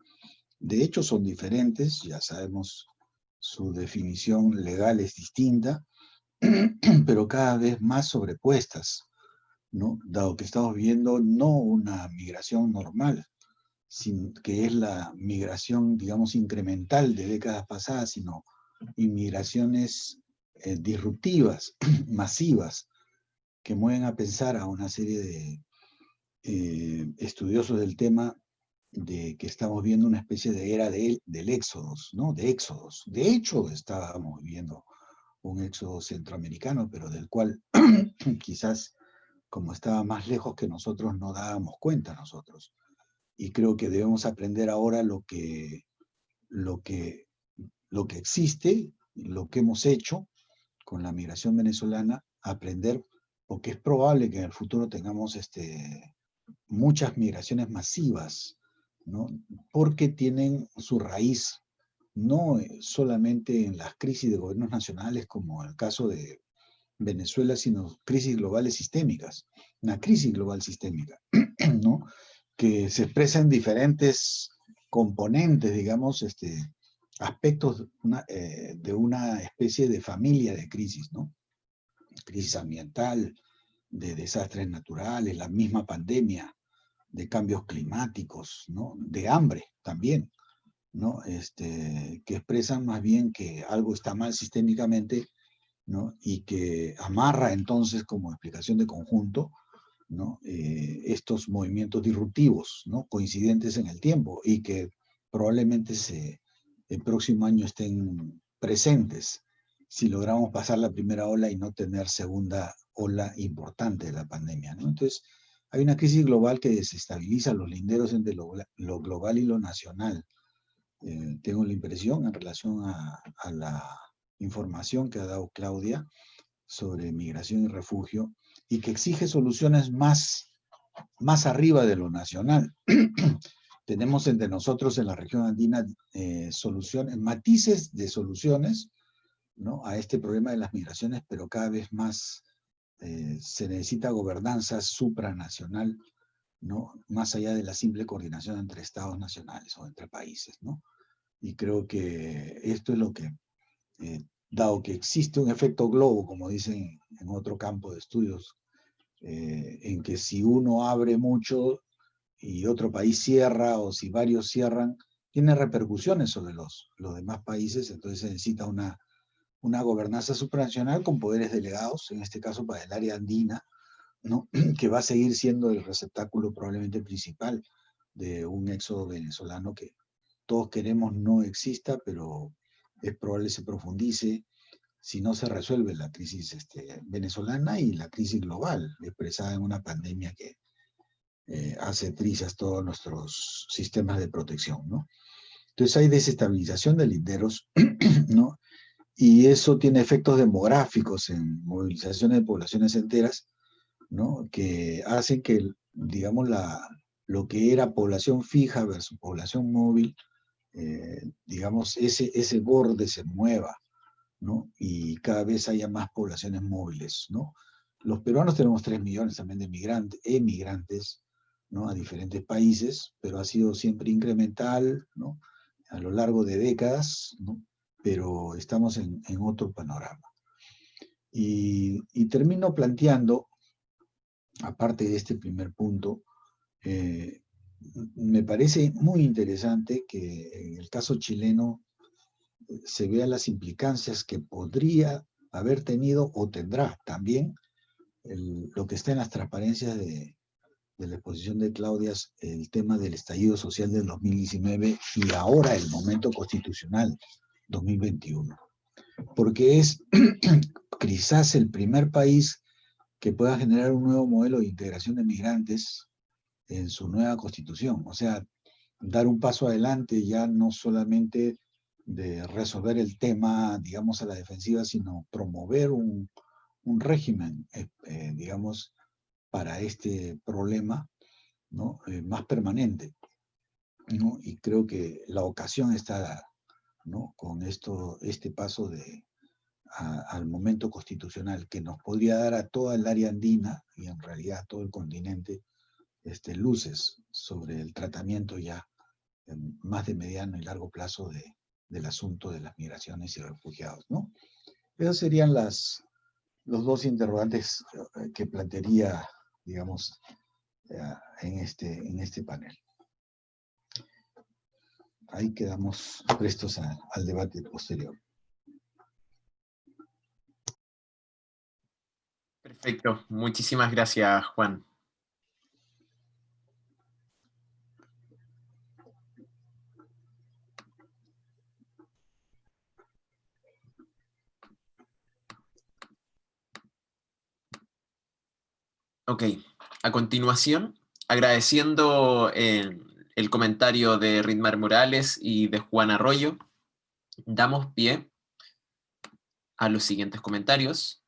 De hecho, son diferentes, ya sabemos, su definición legal es distinta, pero cada vez más sobrepuestas, ¿no? Dado que estamos viendo no una migración normal, que es la migración, digamos, incremental de décadas pasadas, sino inmigraciones disruptivas, masivas, que mueven a pensar a una serie de estudiosos del tema de que estamos viendo una especie de era del éxodos, ¿no? De éxodos. De hecho, estábamos viviendo un éxodo centroamericano, pero del cual quizás, como estaba más lejos que nosotros, no dábamos cuenta nosotros. Y creo que debemos aprender ahora lo que existe, lo que hemos hecho con la migración venezolana, aprender, porque es probable que en el futuro tengamos muchas migraciones masivas, ¿no? Porque tienen su raíz no solamente en las crisis de gobiernos nacionales, como el caso de Venezuela, sino crisis globales sistémicas, una crisis global sistémica, ¿no? Que se expresa en diferentes componentes, digamos, aspectos de una especie de familia de crisis, ¿no? Crisis ambiental, de desastres naturales, la misma pandemia, de cambios climáticos, ¿no? De hambre también, ¿no? Que expresan más bien que algo está mal sistémicamente, ¿no? Y que amarra entonces como explicación de conjunto, ¿no? Estos movimientos disruptivos, ¿no? Coincidentes en el tiempo y que probablemente el próximo año estén presentes si logramos pasar la primera ola y no tener segunda ola importante de la pandemia, ¿no? Entonces, hay una crisis global que desestabiliza los linderos entre lo global y lo nacional. Tengo la impresión, en relación a la información que ha dado Claudia sobre migración y refugio, y que exige soluciones más arriba de lo nacional. Tenemos entre nosotros en la región andina soluciones, matices de soluciones, ¿no? A este problema de las migraciones, pero cada vez más se necesita gobernanza supranacional, ¿no? Más allá de la simple coordinación entre estados nacionales o entre países, ¿no? Y creo que esto es lo que, dado que existe un efecto globo, como dicen en otro campo de estudios, en que si uno abre mucho y otro país cierra, o si varios cierran, tiene repercusiones sobre los demás países. Entonces se necesita una gobernanza supranacional con poderes delegados, en este caso para el área andina, ¿no? Que va a seguir siendo el receptáculo probablemente principal de un éxodo venezolano que todos queremos no exista, pero es probable se profundice si no se resuelve la crisis venezolana y la crisis global, expresada en una pandemia que hace trizas todos nuestros sistemas de protección, ¿no? Entonces hay desestabilización de linderos, ¿no? Y eso tiene efectos demográficos en movilizaciones de poblaciones enteras, ¿no? Que hacen que, digamos, lo que era población fija versus población móvil, digamos, ese borde se mueva, ¿no? Y cada vez haya más poblaciones móviles, ¿no? Los peruanos tenemos 3 millones también de emigrantes, ¿no? A diferentes países, pero ha sido siempre incremental, ¿no? A lo largo de décadas, ¿no? Pero estamos en otro panorama. Y termino planteando aparte de este primer punto, me parece muy interesante que en el caso chileno se vean las implicancias que podría haber tenido o tendrá también lo que está en las transparencias de la exposición de Claudia, el tema del estallido social del 2019 y ahora el momento constitucional 2021. Porque es quizás el primer país que pueda generar un nuevo modelo de integración de migrantes en su nueva constitución. O sea, dar un paso adelante ya no solamente de resolver el tema, digamos, a la defensiva, sino promover un régimen, digamos, para este problema, ¿no? Más permanente, ¿no? Y creo que la ocasión está dada, ¿no? Con este paso al momento constitucional que nos podría dar a toda el área andina y en realidad a todo el continente luces sobre el tratamiento ya más de mediano y largo plazo del asunto de las migraciones y refugiados, ¿no? Esos serían los dos interrogantes que plantearía, digamos, en este panel. Ahí quedamos prestos al debate posterior. Perfecto, muchísimas gracias, Juan. Ok, a continuación, agradeciendo el comentario de Ritmar Morales y de Juan Arroyo, damos pie a los siguientes comentarios.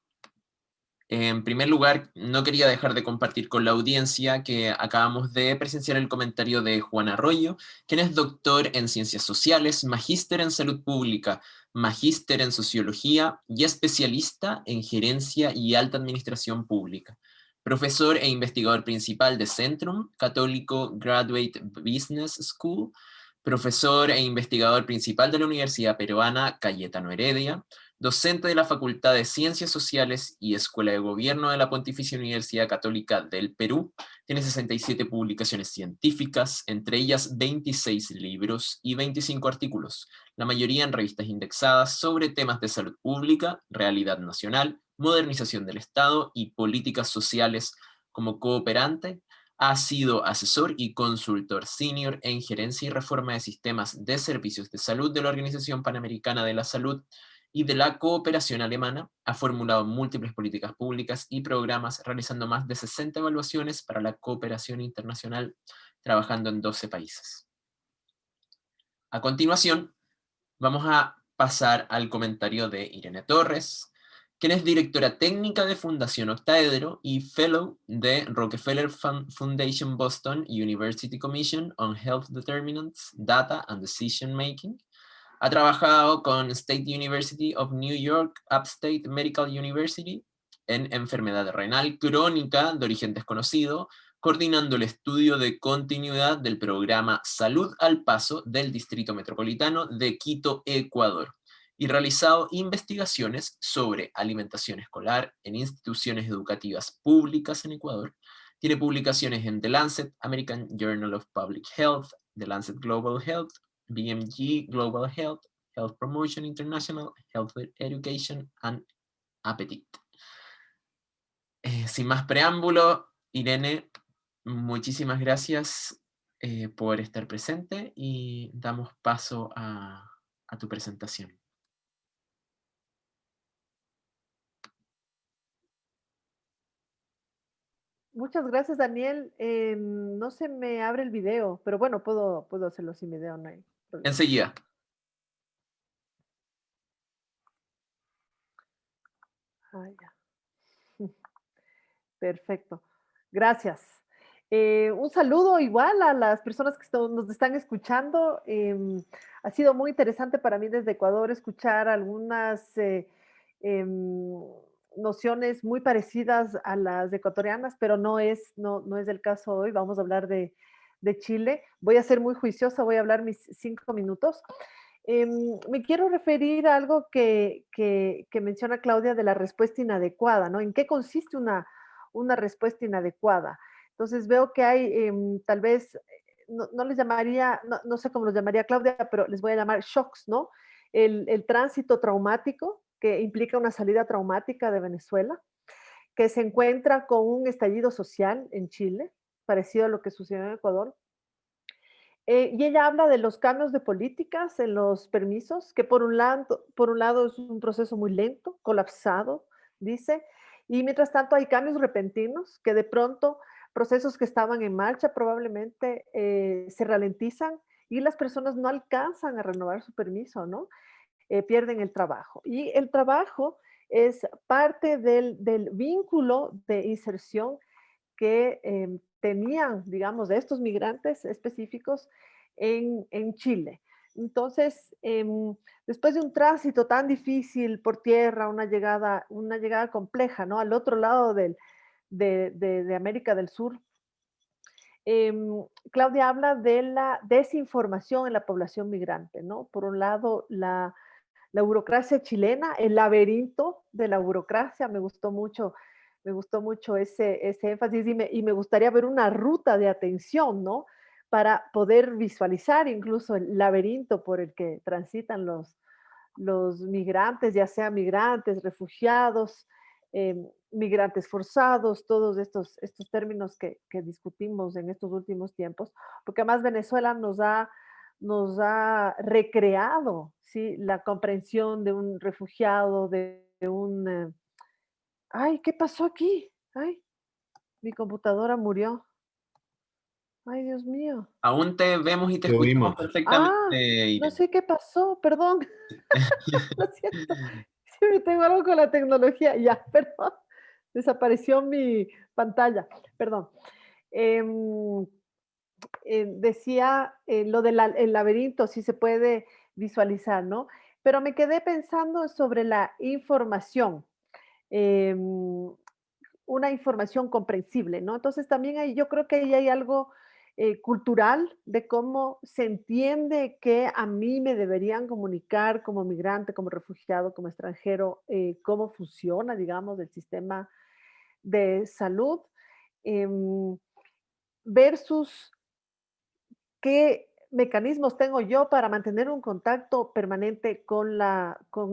En primer lugar, no quería dejar de compartir con la audiencia que acabamos de presenciar el comentario de Juan Arroyo, quien es doctor en Ciencias Sociales, magíster en Salud Pública, magíster en Sociología y especialista en Gerencia y Alta Administración Pública. Profesor e investigador principal de Centrum, Católico Graduate Business School, profesor e investigador principal de la Universidad Peruana Cayetano Heredia, docente de la Facultad de Ciencias Sociales y Escuela de Gobierno de la Pontificia Universidad Católica del Perú. Tiene 67 publicaciones científicas, entre ellas 26 libros y 25 artículos, la mayoría en revistas indexadas sobre temas de salud pública, realidad nacional, modernización del Estado y políticas sociales. Como cooperante, ha sido asesor y consultor senior en gerencia y reforma de sistemas de servicios de salud de la Organización Panamericana de la Salud y de la cooperación alemana. Ha formulado múltiples políticas públicas y programas, realizando más de 60 evaluaciones para la cooperación internacional, trabajando en 12 países. A continuación, vamos a pasar al comentario de Irene Torres, quien es directora técnica de Fundación Octaedro y Fellow de Rockefeller Foundation Boston University Commission on Health Determinants, Data and Decision Making. Ha trabajado con State University of New York, Upstate Medical University, en enfermedad renal crónica de origen desconocido, coordinando el estudio de continuidad del programa Salud al Paso del Distrito Metropolitano de Quito, Ecuador, y realizado investigaciones sobre alimentación escolar en instituciones educativas públicas en Ecuador. Tiene publicaciones en The Lancet, American Journal of Public Health, The Lancet Global Health, BMG Global Health, Health Promotion International, Health Education, and Appetite. Sin más preámbulo, Irene, muchísimas gracias por estar presente y damos paso a tu presentación. Muchas gracias, Daniel. No se me abre el video, pero bueno, puedo hacerlo sin video, no hay problema. Enseguida. Ya. Perfecto. Gracias. Un saludo igual a las personas que nos están escuchando. Ha sido muy interesante para mí desde Ecuador escuchar algunas nociones muy parecidas a las ecuatorianas, pero no es el caso hoy. Vamos a hablar de Chile. Voy a ser muy juiciosa, voy a hablar mis 5 minutos. Me quiero referir a algo que menciona Claudia de la respuesta inadecuada, ¿no? ¿En qué consiste una una respuesta inadecuada. Entonces veo que hay tal vez, no les llamaría, no sé cómo los llamaría Claudia, pero les voy a llamar shocks, ¿no? El tránsito traumático, que implica una salida traumática de Venezuela, que se encuentra con un estallido social en Chile, parecido a lo que sucedió en Ecuador. Y ella habla de los cambios de políticas en los permisos, que por un lado es un proceso muy lento, colapsado, dice, y mientras tanto hay cambios repentinos que de pronto procesos que estaban en marcha probablemente se ralentizan y las personas no alcanzan a renovar su permiso, ¿no? Pierden el trabajo. Y el trabajo es parte del vínculo de inserción que tenían, digamos, de estos migrantes específicos en Chile. Entonces, después de un tránsito tan difícil por tierra, una llegada compleja, ¿no? Al otro lado de América del Sur, Claudia habla de la desinformación en la población migrante, ¿no? Por un lado, la burocracia chilena, el laberinto de la burocracia, me gustó mucho ese énfasis y me gustaría ver una ruta de atención, ¿no? Para poder visualizar incluso el laberinto por el que transitan los migrantes, ya sea migrantes, refugiados, migrantes forzados, todos estos términos que discutimos en estos últimos tiempos, porque además Venezuela nos ha recreado, ¿sí? La comprensión de un refugiado, de un... ay, ¿qué pasó aquí? Ay, mi computadora murió. Ay, Dios mío. Aún te vemos y te Te escuchamos oímos. perfectamente, Ah, no Irene. sé qué pasó, perdón. Lo siento. Siempre tengo algo con la tecnología. Ya, perdón. Desapareció mi pantalla. Perdón. Em, decía lo del laberinto, si se puede visualizar, ¿no? Pero me quedé pensando sobre la información, una información comprensible, ¿no? Entonces también yo creo que ahí hay algo cultural de cómo se entiende que a mí me deberían comunicar como migrante, como refugiado, como extranjero, cómo funciona, digamos, el sistema de salud, em, versus qué mecanismos tengo yo para mantener un contacto permanente con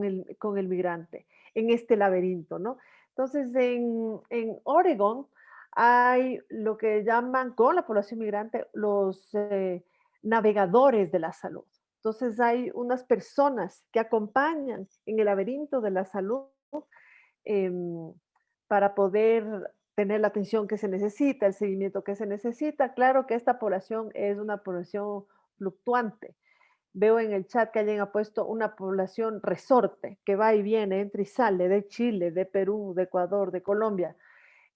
el migrante en este laberinto, ¿no? Entonces, en Oregon hay lo que llaman con la población migrante los navegadores de la salud. Entonces, hay unas personas que acompañan en el laberinto de la salud em, para poder tener la atención que se necesita, el seguimiento que se necesita. Claro que esta población es una población fluctuante. Veo en el chat que alguien ha puesto una población resorte, que va y viene, entra y sale de Chile, de Perú, de Ecuador, de Colombia.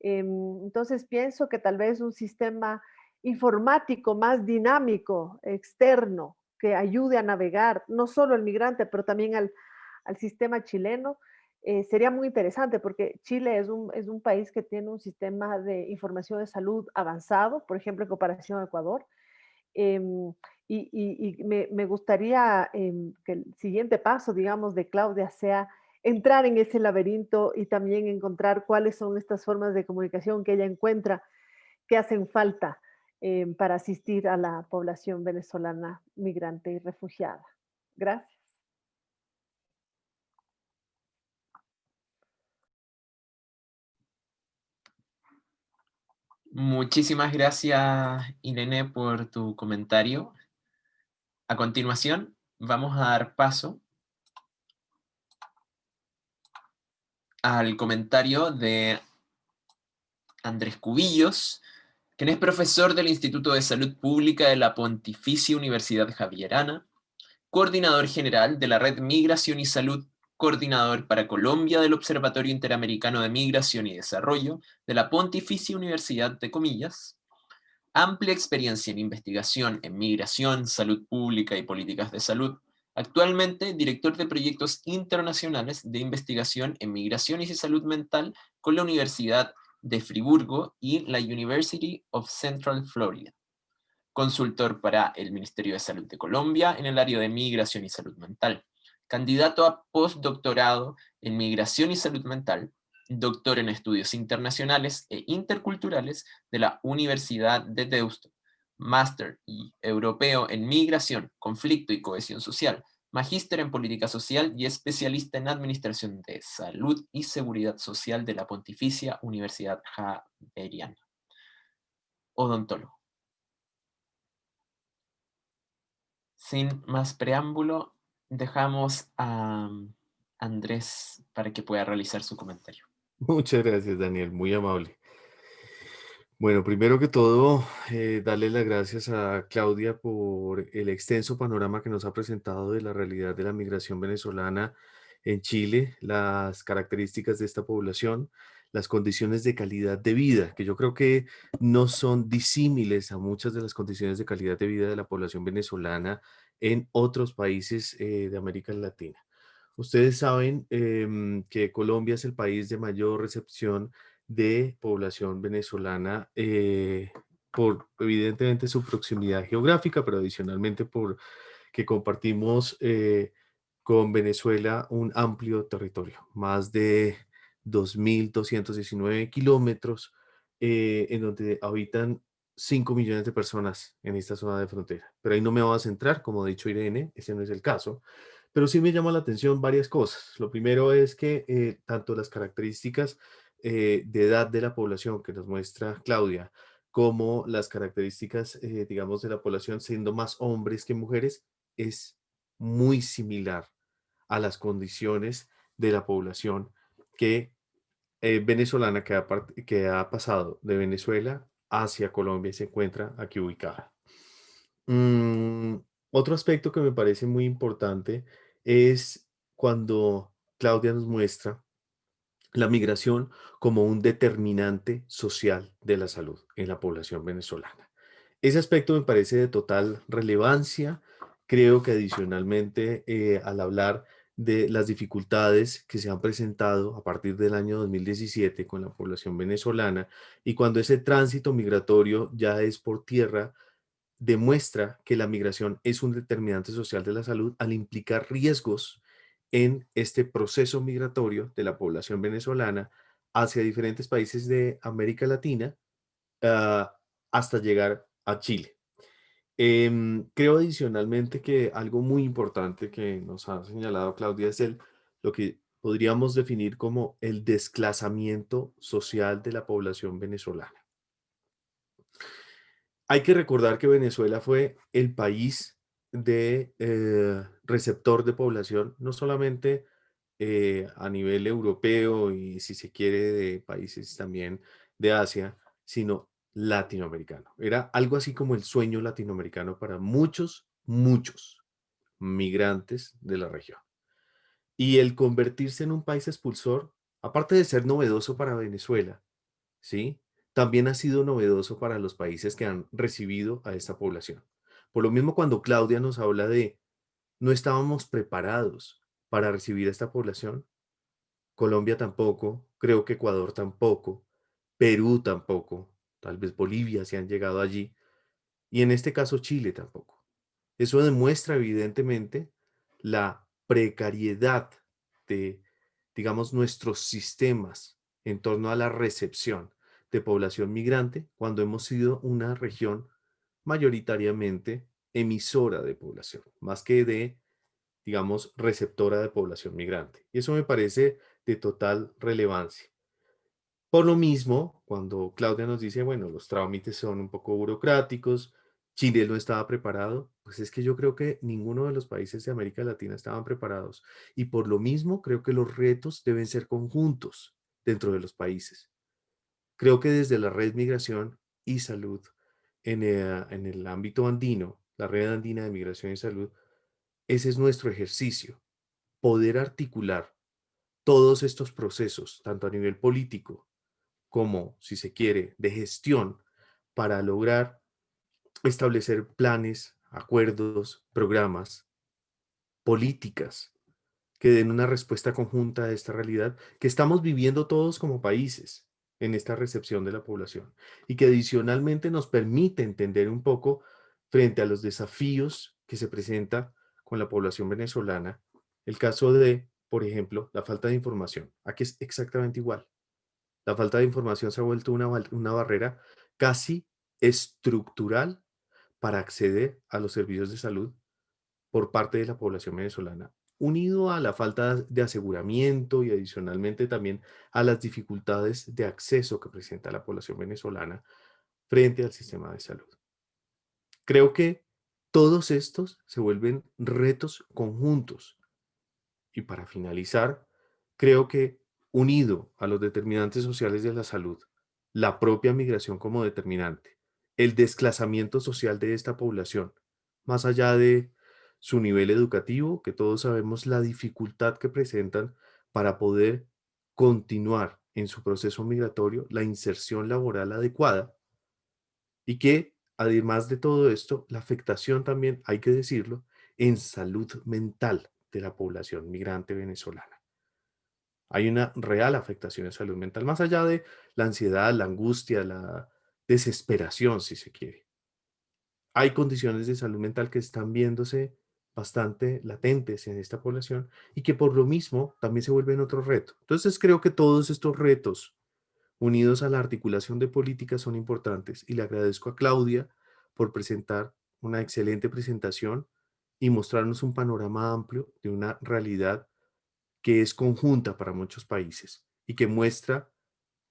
Entonces pienso que tal vez un sistema informático más dinámico, externo, que ayude a navegar, no solo al migrante, pero también al sistema chileno, sería muy interesante porque Chile es un país que tiene un sistema de información de salud avanzado, por ejemplo, en comparación a Ecuador. Em, y me gustaría que el siguiente paso, digamos, de Claudia sea entrar en ese laberinto y también encontrar cuáles son estas formas de comunicación que ella encuentra que hacen falta para asistir a la población venezolana migrante y refugiada. Gracias. Muchísimas gracias, Irene, por tu comentario. A continuación, vamos a dar paso al comentario de Andrés Cubillos, quien es profesor del Instituto de Salud Pública de la Pontificia Universidad Javierana, coordinador general de la Red Migración y Salud, coordinador para Colombia del Observatorio Interamericano de Migración y Desarrollo de la Pontificia Universidad de Comillas, amplia experiencia en investigación en migración, salud pública y políticas de salud, actualmente director de proyectos internacionales de investigación en migración y salud mental con la Universidad de Friburgo y la University of Central Florida. Consultor para el Ministerio de Salud de Colombia en el área de migración y salud mental. Candidato a postdoctorado en migración y salud mental doctor en Estudios Internacionales e Interculturales de la Universidad de Deusto, máster y europeo en Migración, Conflicto y Cohesión Social, magíster en Política Social y especialista en Administración de Salud y Seguridad Social de la Pontificia Universidad Javeriana. Odontólogo. Sin más preámbulo, dejamos a Andrés para que pueda realizar su comentario. Muchas gracias, Daniel, muy amable. Bueno, primero que todo, darle las gracias a Claudia por el extenso panorama que nos ha presentado de la realidad de la migración venezolana en Chile, las características de esta población, las condiciones de calidad de vida, que yo creo que no son disímiles a muchas de las condiciones de calidad de vida de la población venezolana en otros países de América Latina. Ustedes saben que Colombia es el país de mayor recepción de población venezolana por evidentemente su proximidad geográfica, pero adicionalmente por que compartimos con Venezuela un amplio territorio, más de 2.219 kilómetros, en donde habitan 5 millones de personas en esta zona de frontera. Pero ahí no me voy a centrar, como ha dicho Irene, ese no es el caso. Pero sí me llama la atención varias cosas. Lo primero es que tanto las características de edad de la población que nos muestra Claudia, como las características, digamos, de la población siendo más hombres que mujeres, es muy similar a las condiciones de la población que venezolana que ha pasado de Venezuela hacia Colombia y se encuentra aquí ubicada. Mm, Otro aspecto que me parece muy importante es cuando Claudia nos muestra la migración como un determinante social de la salud en la población venezolana. Ese aspecto me parece de total relevancia. Creo que adicionalmente, al hablar de las dificultades que se han presentado a partir del año 2017 con la población venezolana y cuando ese tránsito migratorio ya es por tierra, demuestra que la migración es un determinante social de la salud al implicar riesgos en este proceso migratorio de la población venezolana hacia diferentes países de América Latina, ah, hasta llegar a Chile. Creo adicionalmente que algo muy importante que nos ha señalado Claudia es lo que podríamos definir como el desclasamiento social de la población venezolana. Hay que recordar que Venezuela fue el país de receptor de población, no solamente a nivel europeo y si se quiere de países también de Asia, sino latinoamericano. Era algo así como el sueño latinoamericano para muchos, muchos migrantes de la región. Y el convertirse en un país expulsor, aparte de ser novedoso para Venezuela, ¿sí? También ha sido novedoso para los países que han recibido a esta población. Por lo mismo, cuando Claudia nos habla de no estábamos preparados para recibir a esta población, Colombia tampoco, creo que Ecuador tampoco, Perú tampoco, tal vez Bolivia si han llegado allí, y en este caso Chile tampoco. Eso demuestra evidentemente la precariedad de, digamos, nuestros sistemas en torno a la recepción de población migrante cuando hemos sido una región mayoritariamente emisora de población, más que de, digamos, receptora de población migrante. Y eso me parece de total relevancia. Por lo mismo, cuando Claudia nos dice, bueno, los trámites son un poco burocráticos, Chile no estaba preparado, pues es que yo creo que ninguno de los países de América Latina estaban preparados. Y por lo mismo, creo que los retos deben ser conjuntos dentro de los países. Creo que desde la red Migración y Salud en el ámbito andino, la red andina de migración y salud, ese es nuestro ejercicio, poder articular todos estos procesos, tanto a nivel político, como, si se quiere, de gestión para lograr establecer planes, acuerdos, programas, políticas que den una respuesta conjunta a esta realidad que estamos viviendo todos como países en esta recepción de la población y que adicionalmente nos permite entender un poco frente a los desafíos que se presenta con la población venezolana, el caso de, por ejemplo, la falta de información. Aquí es exactamente igual. La falta de información se ha vuelto una barrera casi estructural para acceder a los servicios de salud por parte de la población venezolana, unido a la falta de aseguramiento y adicionalmente también a las dificultades de acceso que presenta la población venezolana frente al sistema de salud. Creo que todos estos se vuelven retos conjuntos. Y para finalizar, creo que unido a los determinantes sociales de la salud, la propia migración como determinante, el desplazamiento social de esta población, más allá de su nivel educativo, que todos sabemos la dificultad que presentan para poder continuar en su proceso migratorio, la inserción laboral adecuada, y que además de todo esto, la afectación también, hay que decirlo, en salud mental de la población migrante venezolana. Hay una real afectación en salud mental, más allá de la ansiedad, la angustia, la desesperación, si se quiere. Hay condiciones de salud mental que están viéndose bastante latentes en esta población y que por lo mismo también se vuelven otro reto. Entonces creo que todos estos retos unidos a la articulación de políticas son importantes y le agradezco a Claudia por presentar una excelente presentación y mostrarnos un panorama amplio de una realidad que es conjunta para muchos países y que muestra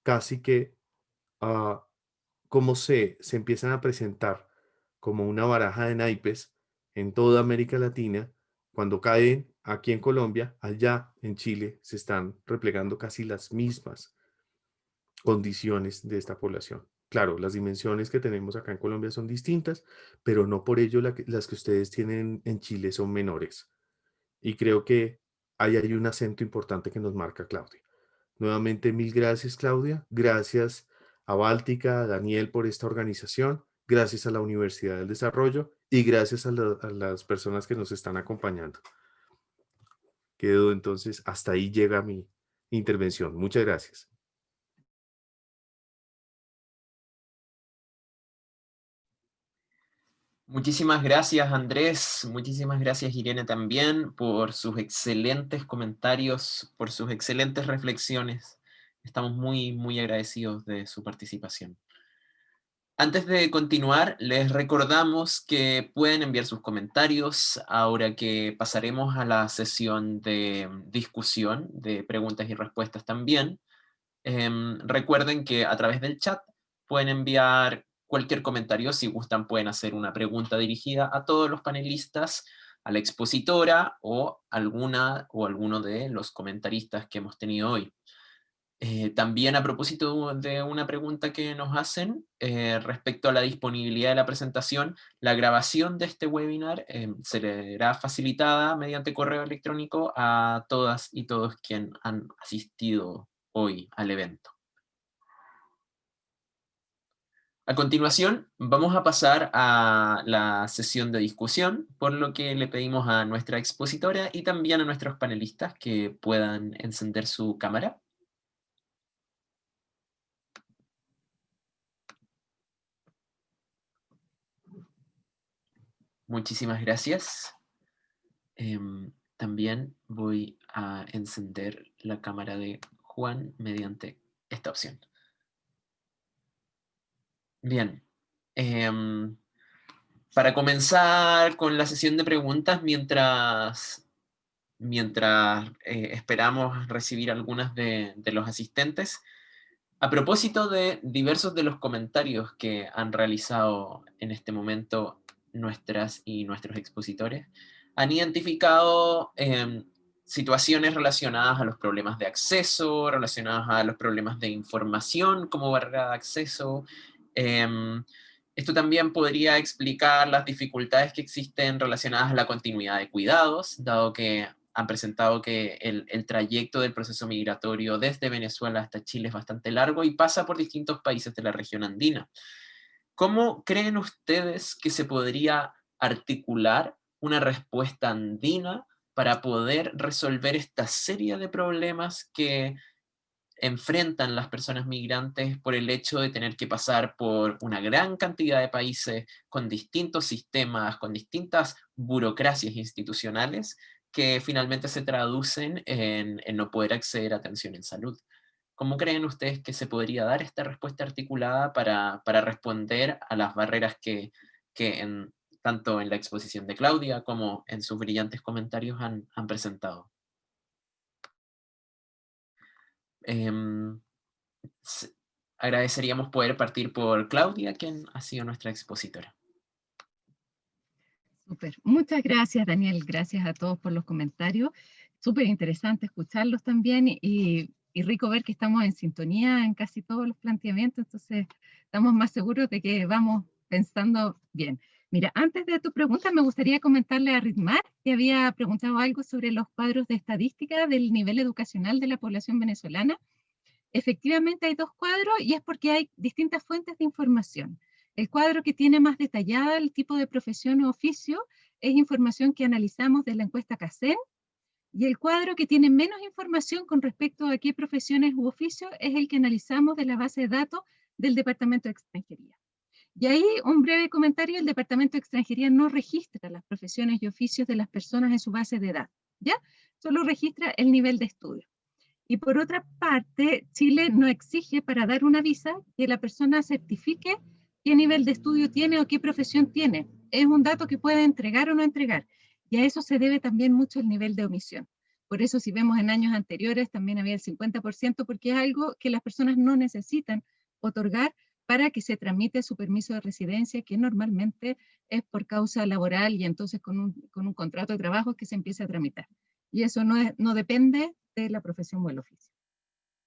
casi que ah, cómo se empiezan a presentar como una baraja de naipes en toda América Latina. Cuando caen aquí en Colombia, allá en Chile se están replegando casi las mismas condiciones de esta población. Claro, las dimensiones que tenemos acá en Colombia son distintas, pero no por ello las que ustedes tienen en Chile son menores. Y creo que ahí hay un acento importante que nos marca Claudia. Nuevamente, mil gracias, Claudia. Gracias a Báltica, a Daniel por esta organización. Gracias a la Universidad del Desarrollo y gracias a las personas que nos están acompañando. Quedo entonces, hasta ahí llega mi intervención. Muchas gracias. Muchísimas gracias, Andrés. Muchísimas gracias, Irene, también por sus excelentes comentarios, por sus excelentes reflexiones. Estamos muy, muy agradecidos de su participación. Antes de continuar, les recordamos que pueden enviar sus comentarios ahora que pasaremos a la sesión de discusión, de preguntas y respuestas también. Recuerden que a través del chat pueden enviar cualquier comentario. Si gustan, pueden hacer una pregunta dirigida a todos los panelistas, a la expositora o alguno de los comentaristas que hemos tenido hoy. También a propósito de una pregunta que nos hacen respecto a la disponibilidad de la presentación, la grabación de este webinar será facilitada mediante correo electrónico a todas y todos quienes han asistido hoy al evento. A continuación, vamos a pasar a la sesión de discusión, por lo que le pedimos a nuestra expositora y también a nuestros panelistas que puedan encender su cámara. Muchísimas gracias. También voy a encender la cámara de Juan mediante esta opción. Bien. Para comenzar con la sesión de preguntas, mientras esperamos recibir algunas de los asistentes, a propósito de diversos de los comentarios que han realizado en este momento nuestras y nuestros expositores, han identificado situaciones relacionadas a los problemas de acceso, relacionadas a los problemas de información como barrera de acceso. Esto también podría explicar las dificultades que existen relacionadas a la continuidad de cuidados, dado que han presentado que el trayecto del proceso migratorio desde Venezuela hasta Chile es bastante largo y pasa por distintos países de la región andina. ¿Cómo creen ustedes que se podría articular una respuesta andina para poder resolver esta serie de problemas que enfrentan las personas migrantes por el hecho de tener que pasar por una gran cantidad de países con distintos sistemas, con distintas burocracias institucionales que finalmente se traducen en no poder acceder a atención en salud? ¿Cómo creen ustedes que se podría dar esta respuesta articulada para responder a las barreras que tanto en la exposición de Claudia como en sus brillantes comentarios han presentado? Em, s- Agradeceríamos poder partir por Claudia, quien ha sido nuestra expositora. Súper. Muchas gracias, Daniel. Gracias a todos por los comentarios. Súper interesante escucharlos también y rico ver que estamos en sintonía en casi todos los planteamientos, entonces estamos más seguros de que vamos pensando bien. Mira, antes de tu pregunta me gustaría comentarle a Ritmar que había preguntado algo sobre los cuadros de estadística del nivel educacional de la población venezolana. Efectivamente hay dos cuadros y es porque hay distintas fuentes de información. El cuadro que tiene más detallada el tipo de profesión o oficio es información que analizamos de la encuesta CACEN, y el cuadro que tiene menos información con respecto a qué profesiones u oficios es el que analizamos de la base de datos del Departamento de Extranjería. Y ahí un breve comentario: el Departamento de Extranjería no registra las profesiones y oficios de las personas en su base de datos, ¿ya? Solo registra el nivel de estudio. Y por otra parte, Chile no exige para dar una visa que la persona certifique qué nivel de estudio tiene o qué profesión tiene. Es un dato que puede entregar o no entregar. Y a eso se debe también mucho el nivel de omisión. Por eso, si vemos en años anteriores, también había el 50%, porque es algo que las personas no necesitan otorgar para que se tramite su permiso de residencia, que normalmente es por causa laboral y entonces con un contrato de trabajo que se empieza a tramitar. Y eso no depende de la profesión o el oficio.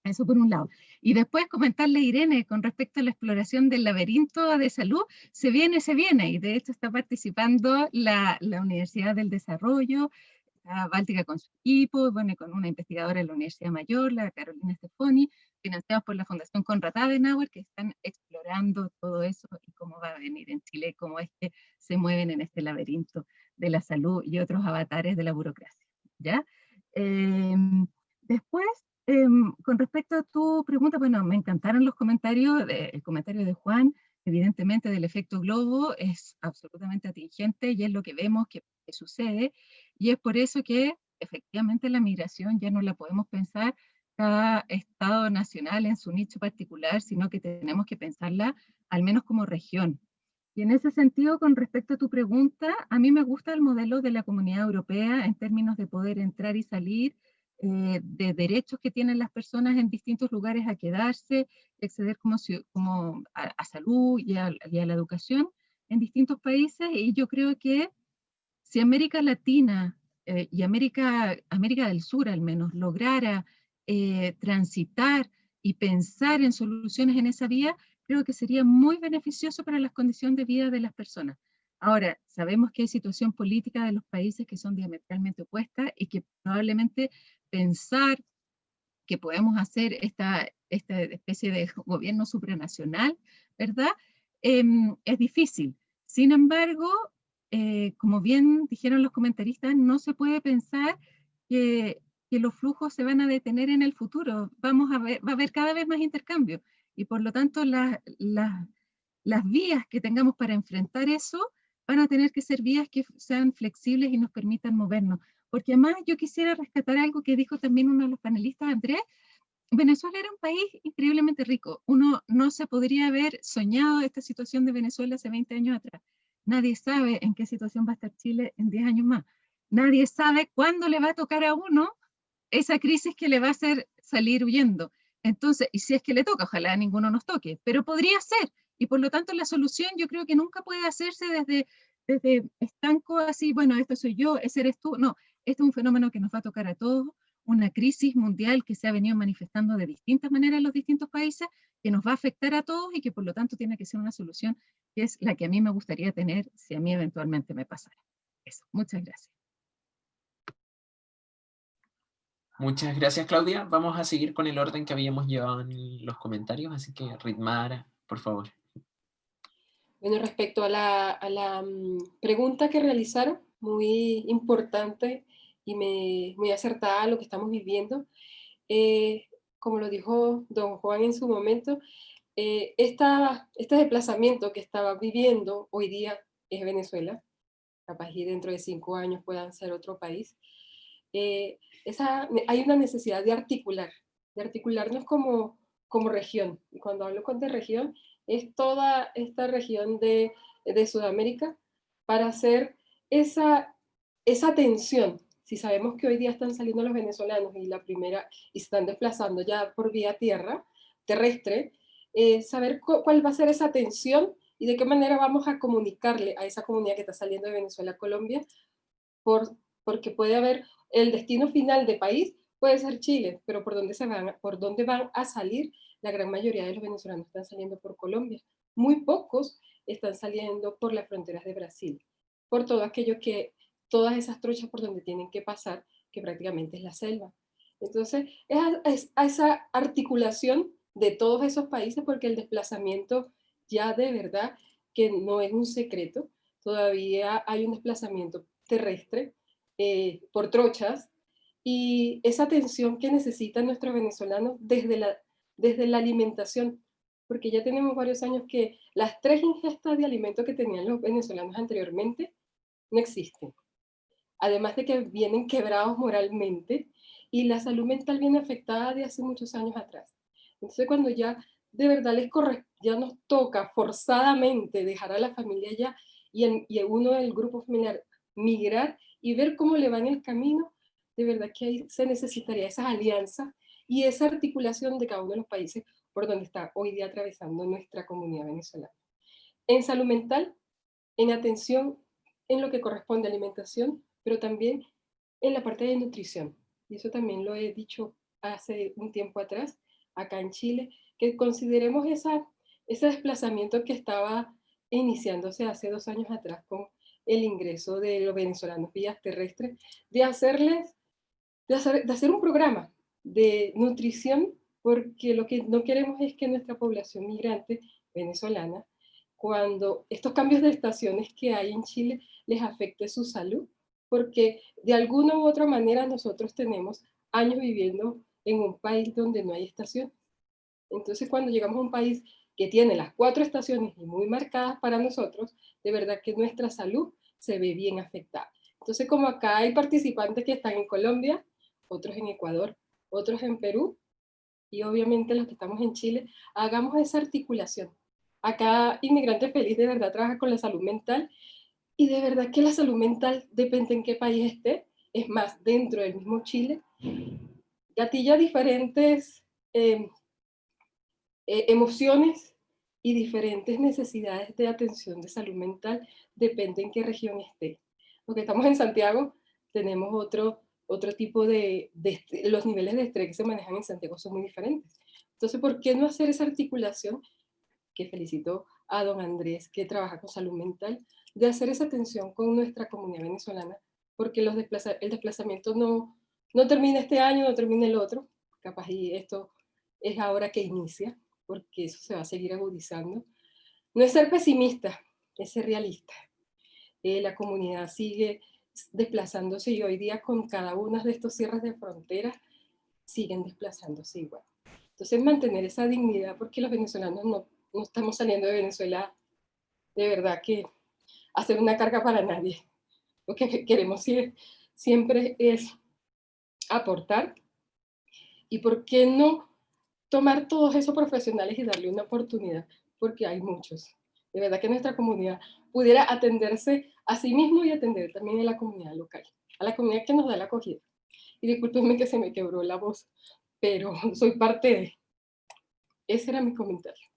Eso por un lado. Y después comentarle a Irene con respecto a la exploración del laberinto de salud. Se viene, y de hecho está participando la Universidad del Desarrollo, la Báltica con su equipo, bueno, con una investigadora de la Universidad Mayor, la Carolina Stefoni, financiados por la Fundación Konrad Adenauer, que están explorando todo eso y cómo va a venir en Chile, cómo es que se mueven en este laberinto de la salud y otros avatares de la burocracia, ¿ya? Después, con respecto a tu pregunta, bueno, me encantaron los comentarios, el comentario de Juan, evidentemente del efecto globo es absolutamente atingente y es lo que vemos que sucede, y es por eso que efectivamente la migración ya no la podemos pensar cada estado nacional en su nicho particular, sino que tenemos que pensarla al menos como región. Y en ese sentido, con respecto a tu pregunta, a mí me gusta el modelo de la Comunidad Europea en términos de poder entrar y salir, de derechos que tienen las personas en distintos lugares a quedarse, acceder como a salud y a la educación en distintos países. Y yo creo que si América Latina y América del Sur al menos lograra transitar y pensar en soluciones en esa vía, creo que sería muy beneficioso para las condiciones de vida de las personas. Ahora, sabemos que hay situación política de los países que son diametralmente opuestas y que probablemente pensar que podemos hacer esta especie de gobierno supranacional, ¿verdad? Es difícil. Sin embargo, como bien dijeron los comentaristas, no se puede pensar que los flujos se van a detener en el futuro. Va a haber cada vez más intercambio y por lo tanto las vías que tengamos para enfrentar eso van a tener que ser vías que sean flexibles y nos permitan movernos. Porque además yo quisiera rescatar algo que dijo también uno de los panelistas, Andrés. Venezuela era un país increíblemente rico. Uno no se podría haber soñado esta situación de Venezuela hace 20 años atrás. Nadie sabe en qué situación va a estar Chile en 10 años más. Nadie sabe cuándo le va a tocar a uno esa crisis que le va a hacer salir huyendo. Entonces, y si es que le toca, ojalá a ninguno nos toque, pero podría ser. Y por lo tanto la solución yo creo que nunca puede hacerse desde estanco así, bueno, esto soy yo, ese eres tú. No, este es un fenómeno que nos va a tocar a todos, una crisis mundial que se ha venido manifestando de distintas maneras en los distintos países, que nos va a afectar a todos y que por lo tanto tiene que ser una solución que es la que a mí me gustaría tener si a mí eventualmente me pasara. Eso, muchas gracias. Muchas gracias, Claudia. Vamos a seguir con el orden que habíamos llevado en los comentarios, así que Ritmar, por favor. Bueno, respecto a la pregunta que realizaron, muy importante y muy acertada a lo que estamos viviendo, como lo dijo don Juan en su momento, este desplazamiento que estaba viviendo hoy día es Venezuela, capaz y dentro de 5 años puedan ser otro país. Hay una necesidad de articular articularnos como región. Y cuando hablo de región, es toda esta región de Sudamérica para hacer esa tensión. Si sabemos que hoy día están saliendo los venezolanos y y se están desplazando ya por vía terrestre, saber cuál va a ser esa tensión y de qué manera vamos a comunicarle a esa comunidad que está saliendo de Venezuela a Colombia, porque puede haber el destino final de país, puede ser Chile, pero por dónde van a salir, la gran mayoría de los venezolanos están saliendo por Colombia. Muy pocos están saliendo por las fronteras de Brasil, por todo aquello todas esas trochas por donde tienen que pasar, que prácticamente es la selva. Entonces, es a esa articulación de todos esos países, porque el desplazamiento ya de verdad que no es un secreto, todavía hay un desplazamiento terrestre por trochas, y esa atención que necesitan nuestros venezolanos desde la alimentación, porque ya tenemos varios años que las 3 ingestas de alimento que tenían los venezolanos anteriormente no existen. Además de que vienen quebrados moralmente y la salud mental viene afectada de hace muchos años atrás. Entonces cuando ya de verdad ya nos toca forzadamente dejar a la familia allá y uno del grupo familiar migrar y ver cómo le va en el camino, de verdad que ahí se necesitaría esa alianza y esa articulación de cada uno de los países por donde está hoy día atravesando nuestra comunidad venezolana. En salud mental, en atención, en lo que corresponde a alimentación, pero también en la parte de nutrición. Y eso también lo he dicho hace un tiempo atrás, acá en Chile, que consideremos ese desplazamiento que estaba iniciándose hace 2 años atrás con el ingreso de los venezolanos vías terrestres, de hacer un programa de nutrición, porque lo que no queremos es que nuestra población migrante venezolana, cuando estos cambios de estaciones que hay en Chile, les afecte su salud, porque de alguna u otra manera nosotros tenemos años viviendo en un país donde no hay estación. Entonces cuando llegamos a un país que tiene las 4 estaciones y muy marcadas para nosotros, de verdad que nuestra salud se ve bien afectada. Entonces como acá hay participantes que están en Colombia, otros en Ecuador, otros en Perú, y obviamente los que estamos en Chile, hagamos esa articulación. Acá Inmigrante Feliz de verdad trabaja con la salud mental, y de verdad que la salud mental depende en qué país esté, es más, dentro del mismo Chile, gatilla diferentes emociones y diferentes necesidades de atención de salud mental, depende en qué región esté. Los que estamos en Santiago tenemos otro tipo los niveles de estrés que se manejan en Santiago son muy diferentes. Entonces, ¿por qué no hacer esa articulación? Que felicito a don Andrés, que trabaja con salud mental, de hacer esa atención con nuestra comunidad venezolana, porque el desplazamiento no termina este año, no termina el otro, capaz y esto es ahora que inicia, porque eso se va a seguir agudizando. No es ser pesimista, es ser realista. La comunidad sigue desplazándose y hoy día con cada uno de estos cierres de fronteras siguen desplazándose igual. Entonces mantener esa dignidad, porque los venezolanos no estamos saliendo de Venezuela de verdad que hacer una carga para nadie. Lo que queremos siempre es aportar, y por qué no tomar todos esos profesionales y darle una oportunidad, porque hay muchos. De verdad que nuestra comunidad pudiera atenderse a sí mismo y atender también a la comunidad local, a la comunidad que nos da la acogida. Y discúlpenme que se me quebró la voz, pero soy parte de... Ese era mi comentario.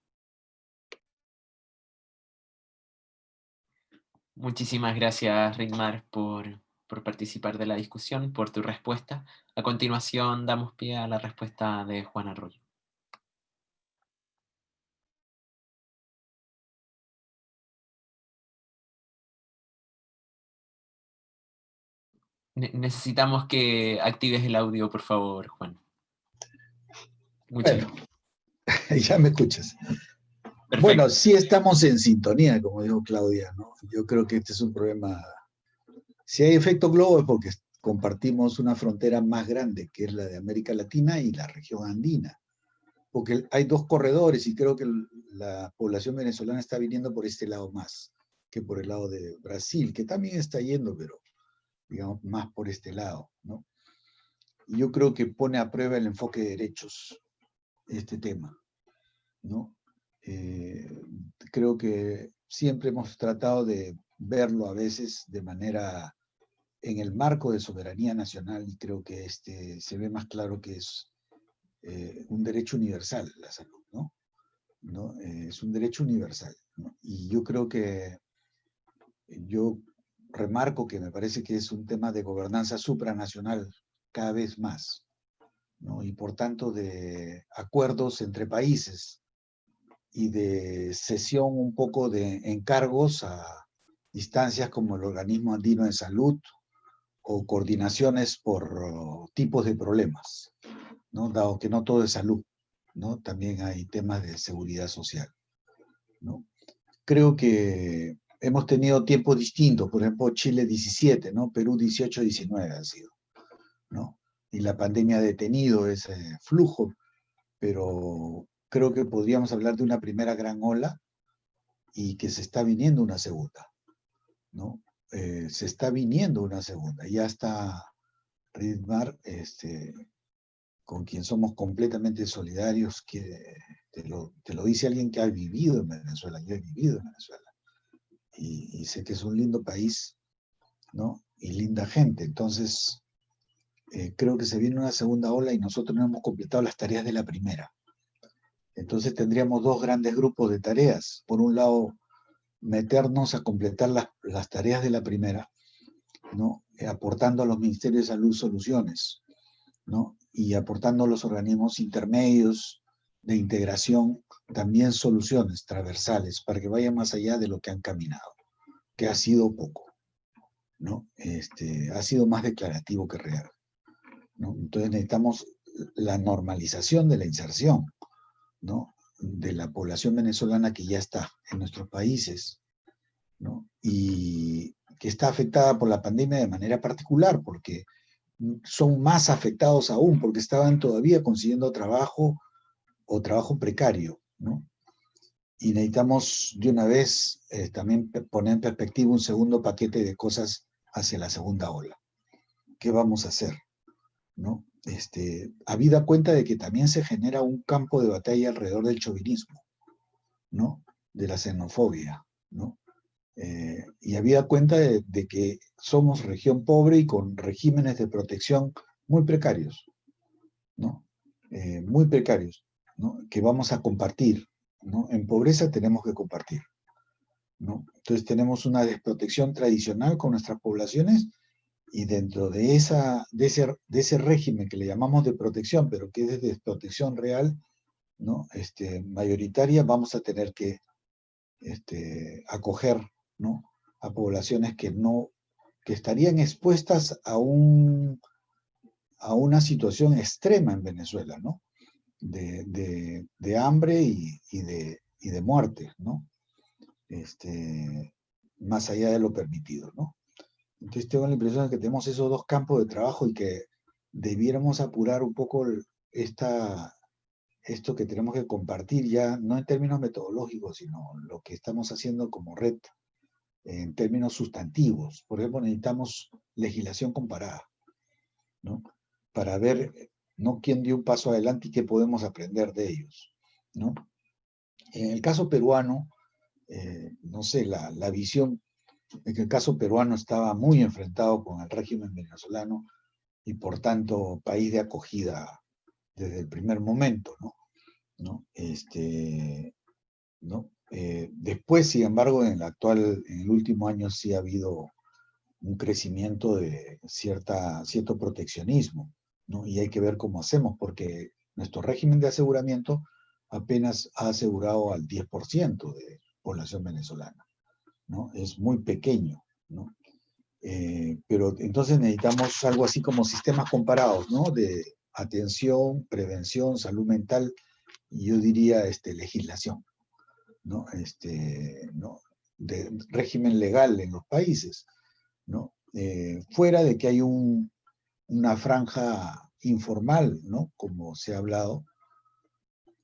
Muchísimas gracias, Ritmar, por participar de la discusión, por tu respuesta. A continuación, damos pie a la respuesta de Juan Arroyo. Necesitamos que actives el audio, por favor, Juan. Muchas Bueno, ya me escuchas. Perfecto. Bueno, sí estamos en sintonía, como dijo Claudia, ¿no? Yo creo que este es un problema. Si hay efecto globo es porque compartimos una frontera más grande, que es la de América Latina y la región andina. Porque hay 2 corredores y creo que la población venezolana está viniendo por este lado más que por el lado de Brasil, que también está yendo, pero digamos más por este lado, ¿no? yo creo que pone a prueba el enfoque de derechos, este tema, ¿no? Creo que siempre hemos tratado de verlo a veces de manera en el marco de soberanía nacional, y creo que se ve más claro que es un derecho universal la salud, ¿no? Es un derecho universal, ¿no? Y yo creo que, yo remarco que me parece que es un tema de gobernanza supranacional cada vez más, ¿no? Y por tanto de acuerdos entre países y de cesión un poco de encargos a instancias como el Organismo Andino de Salud o coordinaciones por tipos de problemas, ¿no? Dado que no todo es salud, ¿no? También hay temas de seguridad social, ¿no? Creo que hemos tenido tiempos distintos, por ejemplo, Chile 17, ¿no? Perú 18, 19 ha sido, ¿no? Y la pandemia ha detenido ese flujo, pero creo que podríamos hablar de una primera gran ola y que se está viniendo una segunda, ¿no? Se está viniendo una segunda. Ya está Ridmar, con quien somos completamente solidarios, que te lo dice alguien que ha vivido en Venezuela. Yo he vivido en Venezuela y sé que es un lindo país, ¿no? Y linda gente. Entonces, creo que se viene una segunda ola y nosotros no hemos completado las tareas de la primera. Entonces tendríamos dos grandes grupos de tareas. Por un lado, meternos a completar las tareas de la primera, ¿no? Aportando a los ministerios de salud soluciones, ¿no? Y aportando a los organismos intermedios de integración también soluciones transversales para que vayan más allá de lo que han caminado, que ha sido poco, ¿no? Ha sido más declarativo que real, ¿no? Entonces necesitamos la normalización de la inserción, ¿no? De la población venezolana que ya está en nuestros países, ¿no? Y que está afectada por la pandemia de manera particular, porque son más afectados aún, porque estaban todavía consiguiendo trabajo o trabajo precario, ¿no? Y necesitamos de una vez también poner en perspectiva un segundo paquete de cosas hacia la segunda ola. ¿Qué vamos a hacer? ¿No? Habida cuenta de que también se genera un campo de batalla alrededor del chauvinismo, ¿no? De la xenofobia, ¿no? Y habida cuenta de que somos región pobre y con regímenes de protección muy precarios, ¿no? Muy precarios, ¿no? Que vamos a compartir, ¿no? En pobreza tenemos que compartir, ¿no? Entonces tenemos una desprotección tradicional con nuestras poblaciones y dentro de ese régimen que le llamamos de protección, pero que es de desprotección real, ¿no? Mayoritaria, vamos a tener que acoger, ¿no? A poblaciones que estarían expuestas a una situación extrema en Venezuela, ¿no? De hambre y de muerte, ¿no? Más allá de lo permitido, ¿no? Entonces tengo la impresión de que tenemos esos dos campos de trabajo y que debiéramos apurar un poco esto que tenemos que compartir ya, no en términos metodológicos, sino lo que estamos haciendo como red en términos sustantivos. Por ejemplo, necesitamos legislación comparada, ¿no? Para ver, ¿no? Quién dio un paso adelante y qué podemos aprender de ellos, ¿no? En el caso peruano, no sé, la visión en que el caso peruano estaba muy enfrentado con el régimen venezolano y por tanto país de acogida desde el primer momento, ¿no? ¿No? Después, sin embargo, en el último año sí ha habido un crecimiento de cierto proteccionismo, ¿no? Y hay que ver cómo hacemos, porque nuestro régimen de aseguramiento apenas ha asegurado al 10% de población venezolana, ¿no? Es muy pequeño, ¿no? Pero entonces necesitamos algo así como sistemas comparados, ¿no? De atención, prevención, salud mental, y yo diría legislación, ¿no? ¿No? De régimen legal en los países, ¿no? Fuera de que hay una franja informal, ¿no? Como se ha hablado,